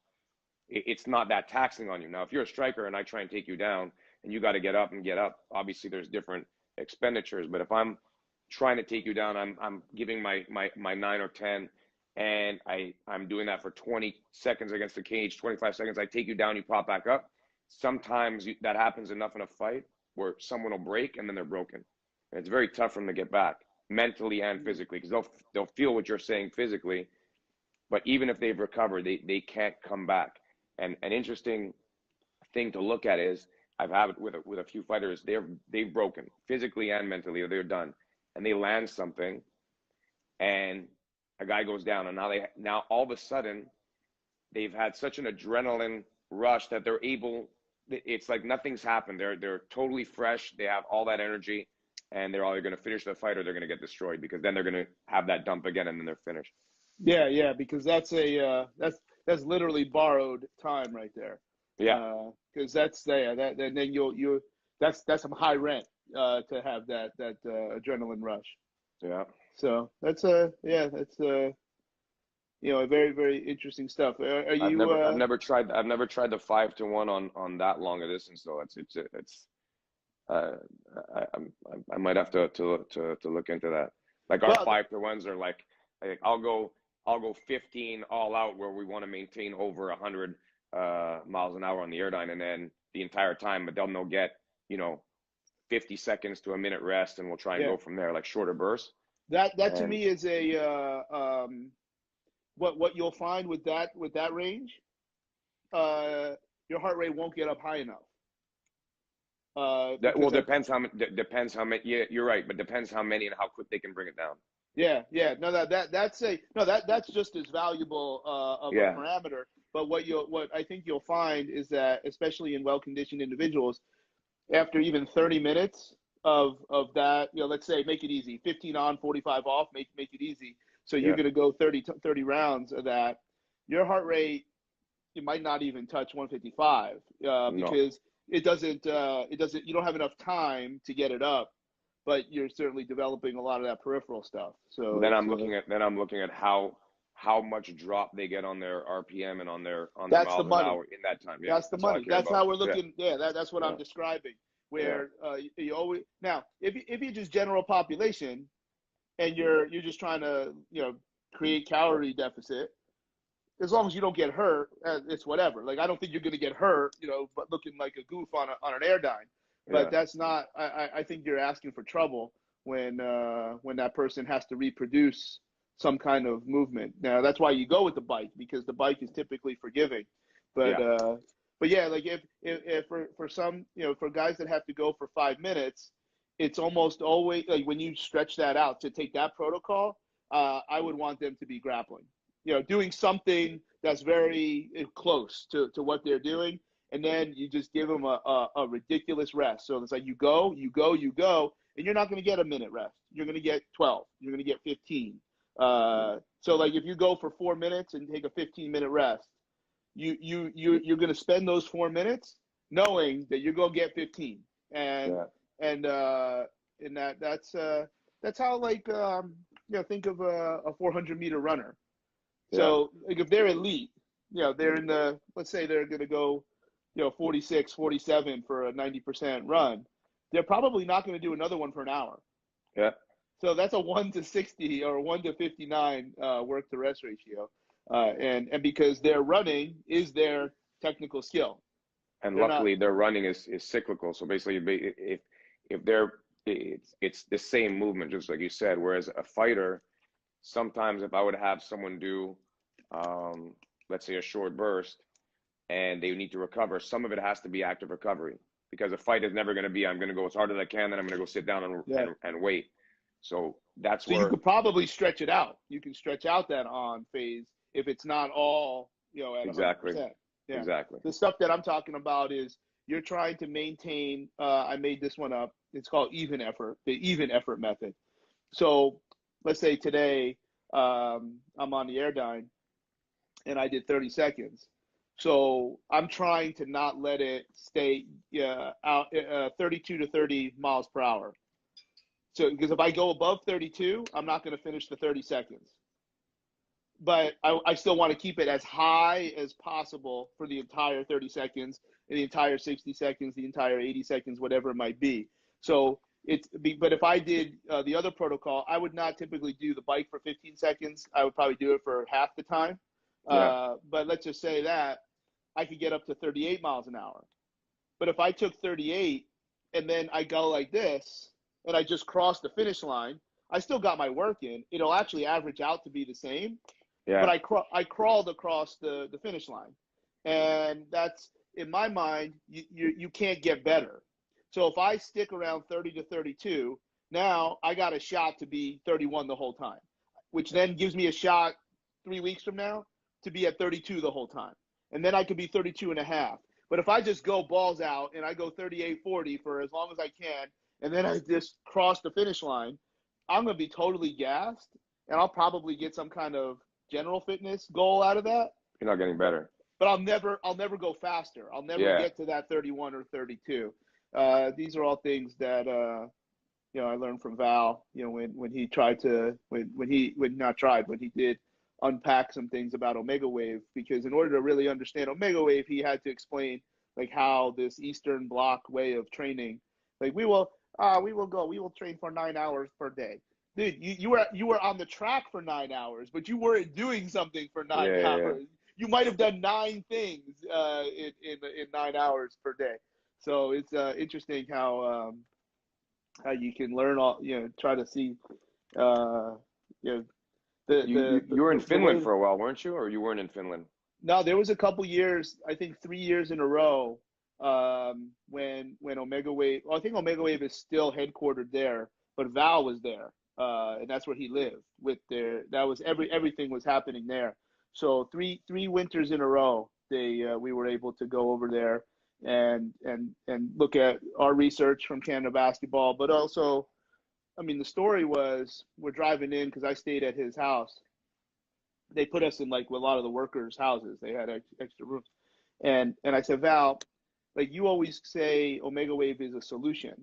it's not that taxing on you. Now, if you're a striker and I try and take you down, and you got to get up, obviously there's different expenditures. But if I'm trying to take you down, I'm giving my 9 or 10, and I'm doing that for 20 seconds against the cage, 25 seconds. I take you down, you pop back up. Sometimes that happens enough in a fight where someone will break, and then they're broken. And it's very tough for them to get back, mentally and physically, because they'll feel what you're saying physically, but even if they've recovered, they can't come back. And an interesting thing to look at is, I've had it with a few fighters. They've broken physically and mentally, or they're done, and they land something, and a guy goes down, and now all of a sudden they've had such an adrenaline rush that they're able. It's like nothing's happened. They're totally fresh. They have all that energy, and they're either going to finish the fight or they're going to get destroyed, because then they're going to have that dump again, and then they're finished. Yeah, because that's literally borrowed time right there. Yeah, because that's then that's some high rent to have that adrenaline rush. Yeah. So that's very, very interesting stuff. Are you? I've never tried the 5-to-1 on that long a distance though. I might have to look into that. Like, our 5-to-1s are like I'll go I'll go 15 all out where we want to maintain over 100 miles an hour on the airdyne, and then the entire time, but they'll get, 50 seconds to a minute rest, and we'll try and Yeah. go from there, like shorter bursts. That to And me is a what you'll find with that range, your heart rate won't get up high enough. that well Because depends how many. Yeah, you're right, but depends how many and how quick they can bring it down. yeah, no, that's just as valuable of a Yeah, parameter. But what I think you'll find is that, especially in well-conditioned individuals, after even 30 minutes of that, let's say, make it easy, 15 on, 45 off, make it easy. So you're yeah, going to go 30 rounds of that. Your heart rate, it might not even touch 155 no. because you don't have enough time to get it up, but you're certainly developing a lot of that peripheral stuff. So Then it's I'm looking at how much drop they get on their RPM and on their that's the miles an money. hour in that time. Yeah, That's the that's all I money. care That's about. how we're Yeah, looking. Yeah, that's what I'm yeah, describing. yeah, Where you always now, if you just general population and you're just trying to create calorie deficit, as long as you don't get hurt, it's whatever. Like, I don't think you're going to get hurt, but looking like a goof on an airdyne. But yeah, that's not. I think you're asking for trouble when that person has to reproduce some kind of movement. Now that's why you go with the bike, because the bike is typically forgiving. But yeah, uh, but yeah, like if for some, for guys that have to go for 5 minutes, it's almost always like when you stretch that out to take that protocol. I would want them to be grappling, doing something that's very close to what they're doing. And then you just give them a ridiculous rest. So it's like you go, and you're not going to get a minute rest. You're going to get 12. You're going to get 15. So like if you go for 4 minutes and take a 15-minute rest, you're going to spend those 4 minutes knowing that you're going to get 15. And yeah, and uh, and that's how, like, think of a 400-meter runner. yeah. So like if they're elite, they're in let's say they're going to go, 46, 47 for a 90% run. They're probably not going to do another one for an hour. Yeah. So that's a 1 to 60 or 1 to 59 work to rest ratio. And because their running is their technical skill. And They're not. luckily their running is cyclical. So basically, if they're it's the same movement, just like you said. Whereas a fighter, sometimes if I would have someone do, let's say a short burst, and they need to recover, some of it has to be active recovery, because a fight is never going to be, I'm going to go as hard as I can, then I'm going to go sit down Yeah. and wait. So that's So you where could probably stretch it out. You can stretch out that on phase if it's not all, at exactly, 100%. Yeah. exactly. The stuff that I'm talking about is you're trying to maintain, I made this one up. It's called even effort, the even effort method. So let's say today I'm on the airdyne and I did 30 seconds. So I'm trying to not let it stay out 32 to 30 miles per hour. So because if I go above 32, I'm not going to finish the 30 seconds. But I still want to keep it as high as possible for the entire 30 seconds, the entire 60 seconds, the entire 80 seconds, whatever it might be. So but if I did the other protocol, I would not typically do the bike for 15 seconds. I would probably do it for half the time. Yeah, But let's just say that I could get up to 38 miles an hour. But if I took 38 and then I go like this and I just crossed the finish line, I still got my work in. It'll actually average out to be the same, but yeah, I crawled across the finish line, and that's, in my mind, you can't get better. So if I stick around 30 to 32, now I got a shot to be 31 the whole time, which then gives me a shot 3 weeks from now to be at 32 the whole time, and then I could be 32 and a half. But if I just go balls out and I go 38-40 for as long as I can, and then I just cross the finish line, I'm going to be totally gassed, and I'll probably get some kind of general fitness goal out of that. you're not getting But better. I'll never go faster. I'll never Yeah, get to that 31 or 32. These are all things that I learned from Val. When he tried to when he did unpack some things about Omega Wave, because in order to really understand Omega Wave, he had to explain like how this Eastern Bloc way of training, like we will train for 9 hours per day. dude, you were on the track for 9 hours, but you weren't doing something for Yeah, nine yeah, yeah. hours. You might have done nine things in 9 hours per day. So it's interesting how you can learn all, try to see you know You were in the Finland way. for a while, weren't you? Or you weren't in Finland? No, there was a couple years, I think 3 years in a row, when Omega Wave. Well, I think Omega Wave is still headquartered there, but Val was there, and that's where he lived. With their that was everything was happening there. So three winters in a row, we were able to go over there and look at our research from Canada Basketball, but also, I mean, the story was we're driving in because I stayed at his house. They put us in like a lot of the workers' houses. They had extra rooms, and I said, Val, like you always say, Omega Wave is a solution.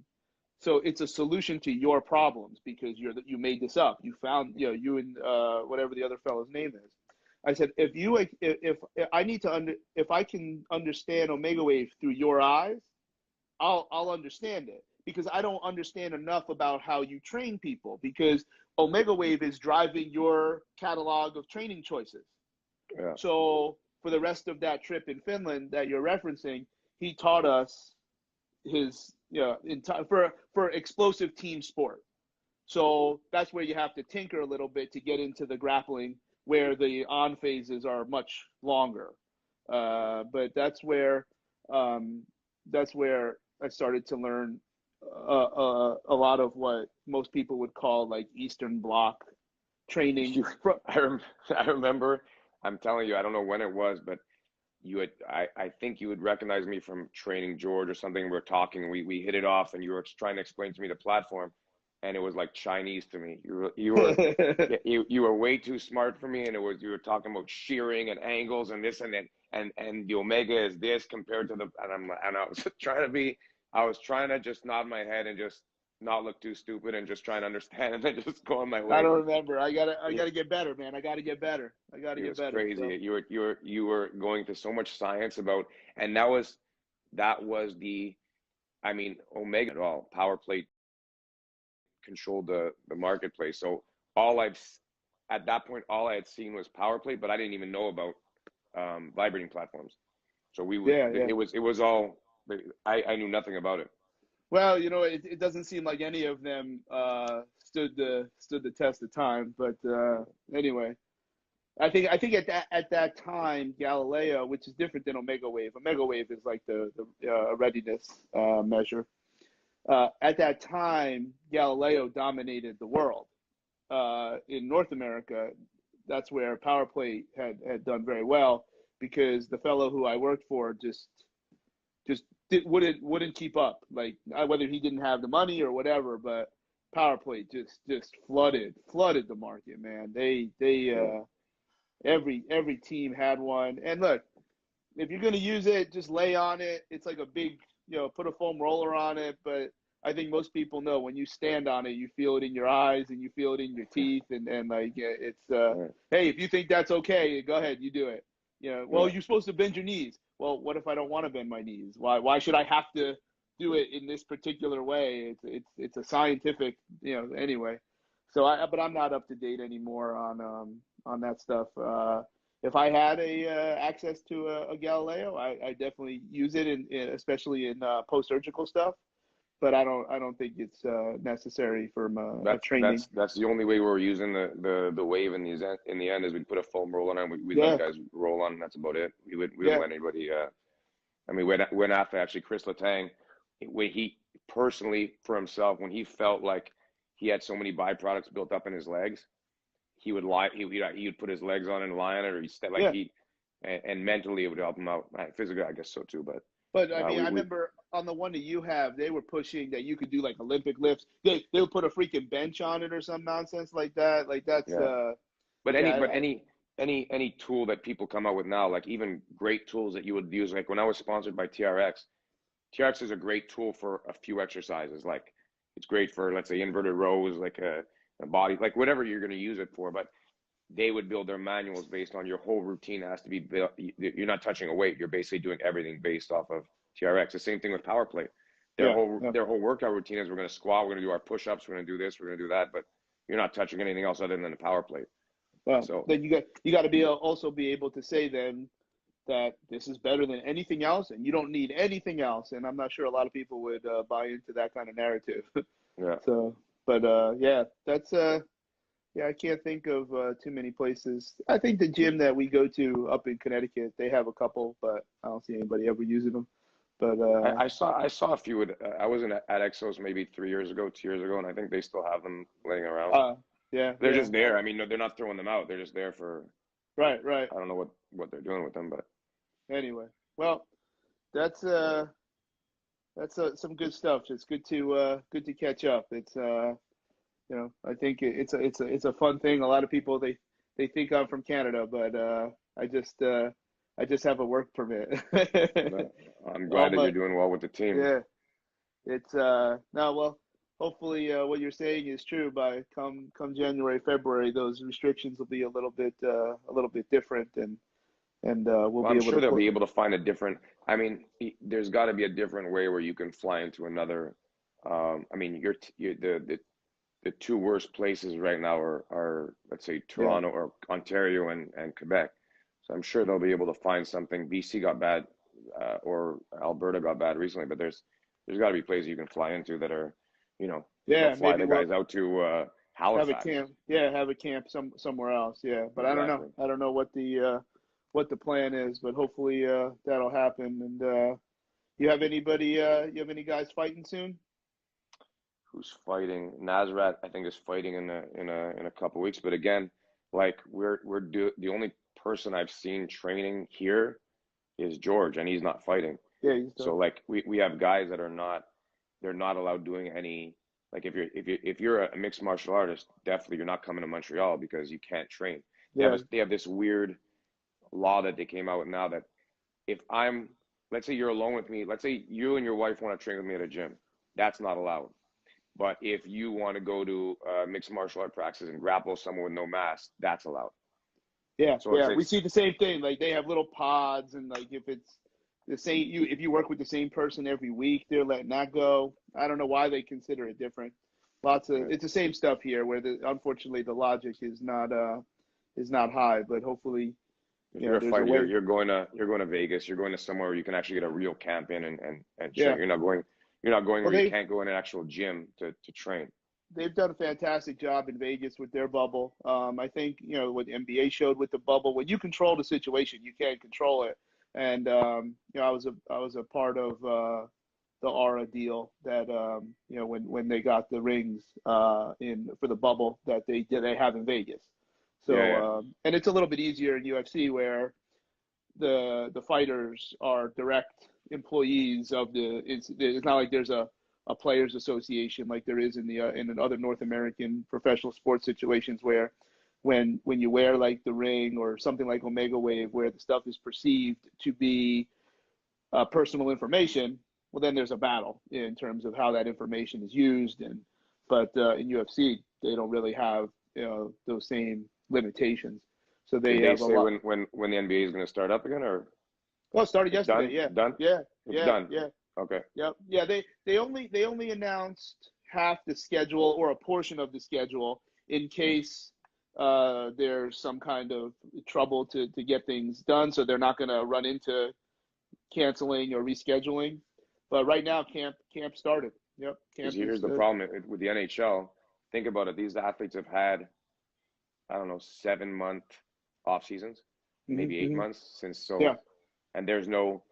So it's a solution to your problems because you made this up. You found, you and whatever the other fellow's name is. I said, if I need to if I can understand Omega Wave through your eyes, I'll understand it because I don't understand enough about how you train people because Omega Wave is driving your catalog of training choices. Yeah. So for the rest of that trip in Finland that you're referencing, he taught us his, for explosive team sport. So that's where you have to tinker a little bit to get into the grappling, where the on phases are much longer. But that's where I started to learn a lot of what most people would call like Eastern Bloc training. You, I, rem, I remember, I'm telling you, I don't know when it was, but I think you would recognize me from training George or something. We were talking, we hit it off, and you were trying to explain to me the platform, and it was like Chinese to me. Yeah, you were way too smart for me, and you were talking about shearing and angles and this and that, and the Omega is this compared to and I was I was trying to just nod my head and just not look too stupid and just trying to understand and then just go on my I way. don't remember. I It, gotta get better, man. I gotta get better. I gotta it get was better. So crazy. You were going to so much science about, and that was the, I mean, Omega at all. Power plate controlled the marketplace. So all I've at that point, all I had seen was power plate, but I didn't even know about vibrating platforms. So yeah, yeah. it was all, I knew nothing about it. Well, it doesn't seem like any of them stood the test of time. But anyway, I think at that time Galileo, which is different than Omega Wave. Omega Wave is like the readiness measure. At that time, Galileo dominated the world. In North America, that's where Power Plate had done very well because the fellow who I worked for just wouldn't keep up. Like whether he didn't have the money or whatever, but Power Plate just flooded the market, man. They Yeah. every team had one. And look, if you're gonna use it, just lay on it. It's like a big, put a foam roller on it. But I think most people know when you stand on it, you feel it in your eyes and you feel it in your teeth, and like it's Yeah. hey, if you think that's okay, go ahead, you do it. Well, Yeah. you're supposed to bend your knees. Well, what if I don't want to bend my knees? Why should I have to do it in this particular way? It's a scientific, anyway. So but I'm not up to date anymore on that stuff. If I had access to a Galileo, I definitely use it especially in post surgical stuff. But I don't think it's necessary for a training. That's the only way we were using the wave in the end is we'd put a foam roll on it. We'd let Yeah, guys roll on. And that's about it. We wouldn't yeah, let anybody. I mean, when after actually Chris Letang, when he personally for himself, when he felt like he had so many byproducts built up in his legs, he would lie. He would put his legs on and lie on it, or yeah. and mentally it would help him out. Physically, I guess so too. But But I mean, I we remember on the one that you have, they were pushing that you could do like Olympic lifts. They'll put a freaking bench on it or some nonsense like that. Like that's yeah. But yeah. any tool that people come out with now, like even great tools that you would use, like when I was sponsored by TRX, TRX is a great tool for a few exercises. Like it's great for, let's say, inverted rows, like a body, like whatever you're going to use it for. But they would build their manuals based on your whole routine has to be built. You're not touching a weight. You're basically doing everything based off of TRX. The same thing with power plate. Their Yeah, whole yeah, their whole workout routine is we're going to squat, we're going to do our push-ups, we're going to do this, we're going to do that. But you're not touching anything else other than the power plate. Well, So then you got to be also be able to say then that this is better than anything else, and you don't need anything else. And I'm not sure a lot of people would buy into that kind of narrative. yeah, So, but yeah, that's yeah, I can't think of too many places. I think the gym that we go to up in Connecticut, they have a couple, but I don't see anybody ever using them. But I saw a few. I was at Exos maybe 3 years ago, 2 years ago, and I think they still have them laying around. uh, yeah, They're yeah, just there. I mean, they're not throwing them out. They're just there for, right, right. I don't know what they're doing with them, but Anyway, well, that's some good stuff. It's good to catch up. It's you know, I think it's a fun thing. A lot of people they think I'm from Canada, but I just have a work permit. no, I'm All glad that you're my doing well with the team. yeah, it's no well. Hopefully, what you're saying is true. By come January, February, those restrictions will be a little bit different, and we'll Well, be I'm able sure to they'll put be able to find a different. I mean, there's got to be a different way where you can fly into another. I mean, the two worst places right now are let's say yeah Toronto or Ontario and Quebec. So I'm sure they'll be able to find something. BC got bad, or Alberta got bad recently, but there's got to be places you can fly into that are, they'll yeah fly maybe the we'll guys out to have a Halifax. camp have a camp somewhere else but Exactly. I don't know what the plan is, but hopefully that'll happen. And you have anybody you have any guys fighting soon? Who's fighting? Nazrat, I think, is fighting in a couple weeks. But again, like the only person I've seen training here is George, and he's not fighting. Yeah, he's done. So like we have guys that are not they're not allowed doing any like if you're a mixed martial artist, definitely you're not coming to Montreal because you can't train. Yeah, They have this weird law that they came out with now that if I'm let's say you're alone with me, let's say you and your wife want to train with me at a gym, that's not allowed. But if you want to go to mixed martial art practice and grapple someone with no mask, that's allowed. yeah, So yeah. We it's see the same thing. Like they have little pods, and like if it's the same, if you work with the same person every week, they're letting that go. I don't know why they consider it different. Lots of it's the same stuff here, where unfortunately the logic is not high, but hopefully if you're a there's a fighter, way. you're going to Vegas, you're going to somewhere where you can actually get a real camp in and train. Yeah. You're not going Well, where you can't go in an actual gym to train. they've done a fantastic job in Vegas with their bubble. I think what the NBA showed with the bubble. When you control the situation, you can control it. And I was a part of the Aura deal that when they got the rings in for the bubble that they have in Vegas. Yeah, So yeah, and it's a little bit easier in UFC where the fighters are direct employees of it's not like there's a players association like there is in other North American professional sports situations where when you wear like the ring or something like Omega Wave where the stuff is perceived to be personal information, well then there's a battle in terms of how that information is used. But in UFC they don't really have those same limitations, so they did they have a say lot. when the NBA is going to start up again, or Well, it started it's yesterday. done? Yeah, Done? yeah, It's yeah, done. yeah, Okay. yeah, yeah. They only announced half the schedule or a portion of the schedule in case there's some kind of trouble to get things done. So they're not going to run into canceling or rescheduling. But right now, camp started. Yep, Because camp is here's the problem with the NHL. Think about it. These athletes have had, I don't know, 7 month off seasons, maybe eight hmm months since. yeah, And there's no,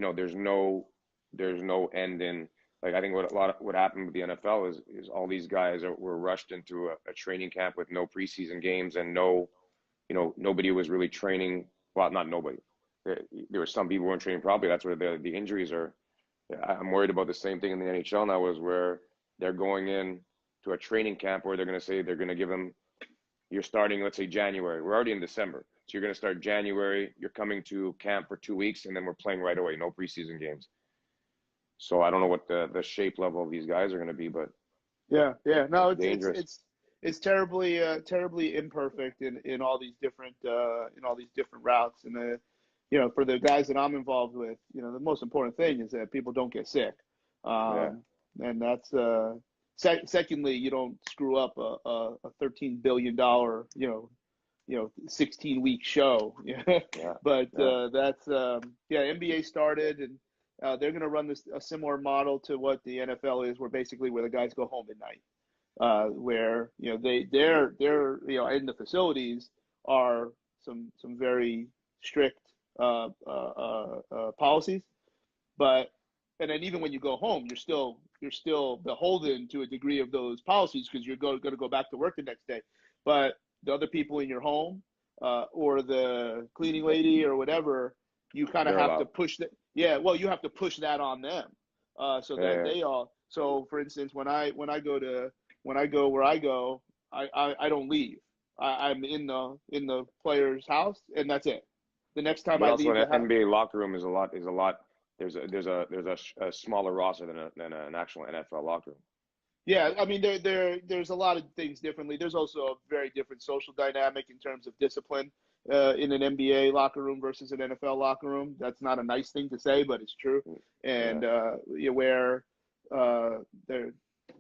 there's no end in. Like I think what happened with the NFL is all these guys were rushed into a training camp with no preseason games and nobody was really training. Well, not nobody. There were some people who weren't training properly. That's where the injuries are. I'm worried about the same thing in the NHL now, is where they're going in to a training camp where they're going to say they're going to give them. You're starting, let's say January. We're already in December, so you're going to start January. You're coming to camp for 2 weeks, and then we're playing right away. No preseason games. So I don't know what the shape level of these guys are going to be, but yeah, yeah. No, it's dangerous. it's terribly imperfect in all these different routes. And for the guys that I'm involved with, the most important thing is that people don't get sick. Yeah. And that's secondly, you don't screw up a $13 billion, 16-week show. Yeah, But yeah, that's yeah. NBA started, and they're going to run a similar model to what the NFL is, where the guys go home at night, where they're in the facilities are some very strict policies, but and then even when you go home, you're still beholden to a degree of those policies because you're going to go back to work the next day. But the other people in your home, or the cleaning lady or whatever, you kind of they're have to allowed. push that. Yeah, well, you have to push that on them, so that Yeah, they all. So, for instance, when I go where I go, I don't leave. I'm in the player's house, and that's it. The next time but I also leave an the house. NBA locker room is a lot. There's a smaller roster than an actual NFL locker room. Yeah, I mean there's a lot of things differently. There's also a very different social dynamic in terms of discipline in an NBA locker room versus an NFL locker room. That's not a nice thing to say, but it's true. Yeah, And where there,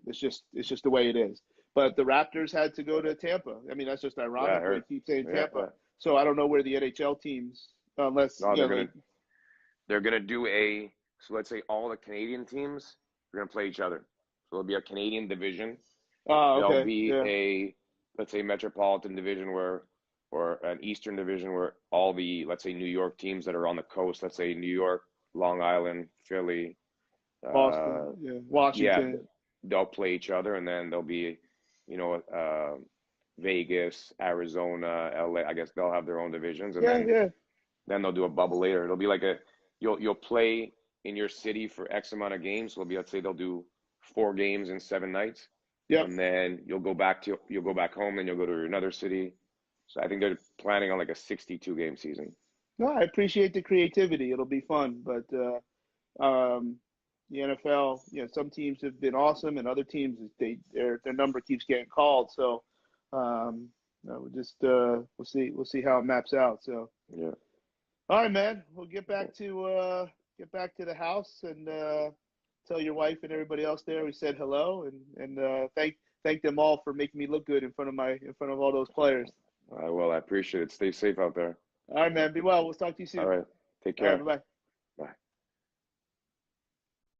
it's just the way it is. But the Raptors had to go to Tampa. I mean, that's just yeah, I ironic. They heard. keep saying Yeah, Tampa. yeah. So I don't know where the NHL teams, unless No, they're like. gonna do a so let's say all the Canadian teams are gonna play each other. So there'll be a Canadian division. Oh, There'll okay, be yeah, a let's say metropolitan division or an eastern division where all the let's say New York teams that are on the coast, let's say New York, Long Island, Philly, Boston, uh, yeah, yeah, Washington, they'll play each other, and then there'll be, you know, Vegas, Arizona, LA. I guess they'll have their own divisions, and yeah, yeah, then they'll do a bubble later. It'll be like you'll play in your city for X amount of games. So it'll be, let's say they'll do 4 games in 7 nights, yep. and then you'll go back home, then you'll go to another city. So I think they're planning on like a 62 game season. No, I appreciate the creativity. It'll be fun, but the NFL, some teams have been awesome, and other teams their number keeps getting called. So we'll see how it maps out. So Yeah. all right, man, we'll get back to the house and tell your wife and everybody else there we said hello and thank them all for making me look good in front of all those players. Well, I appreciate it. Stay safe out there. All right, man. Be well. We'll talk to you All soon. right. Take All right, care. bye bye.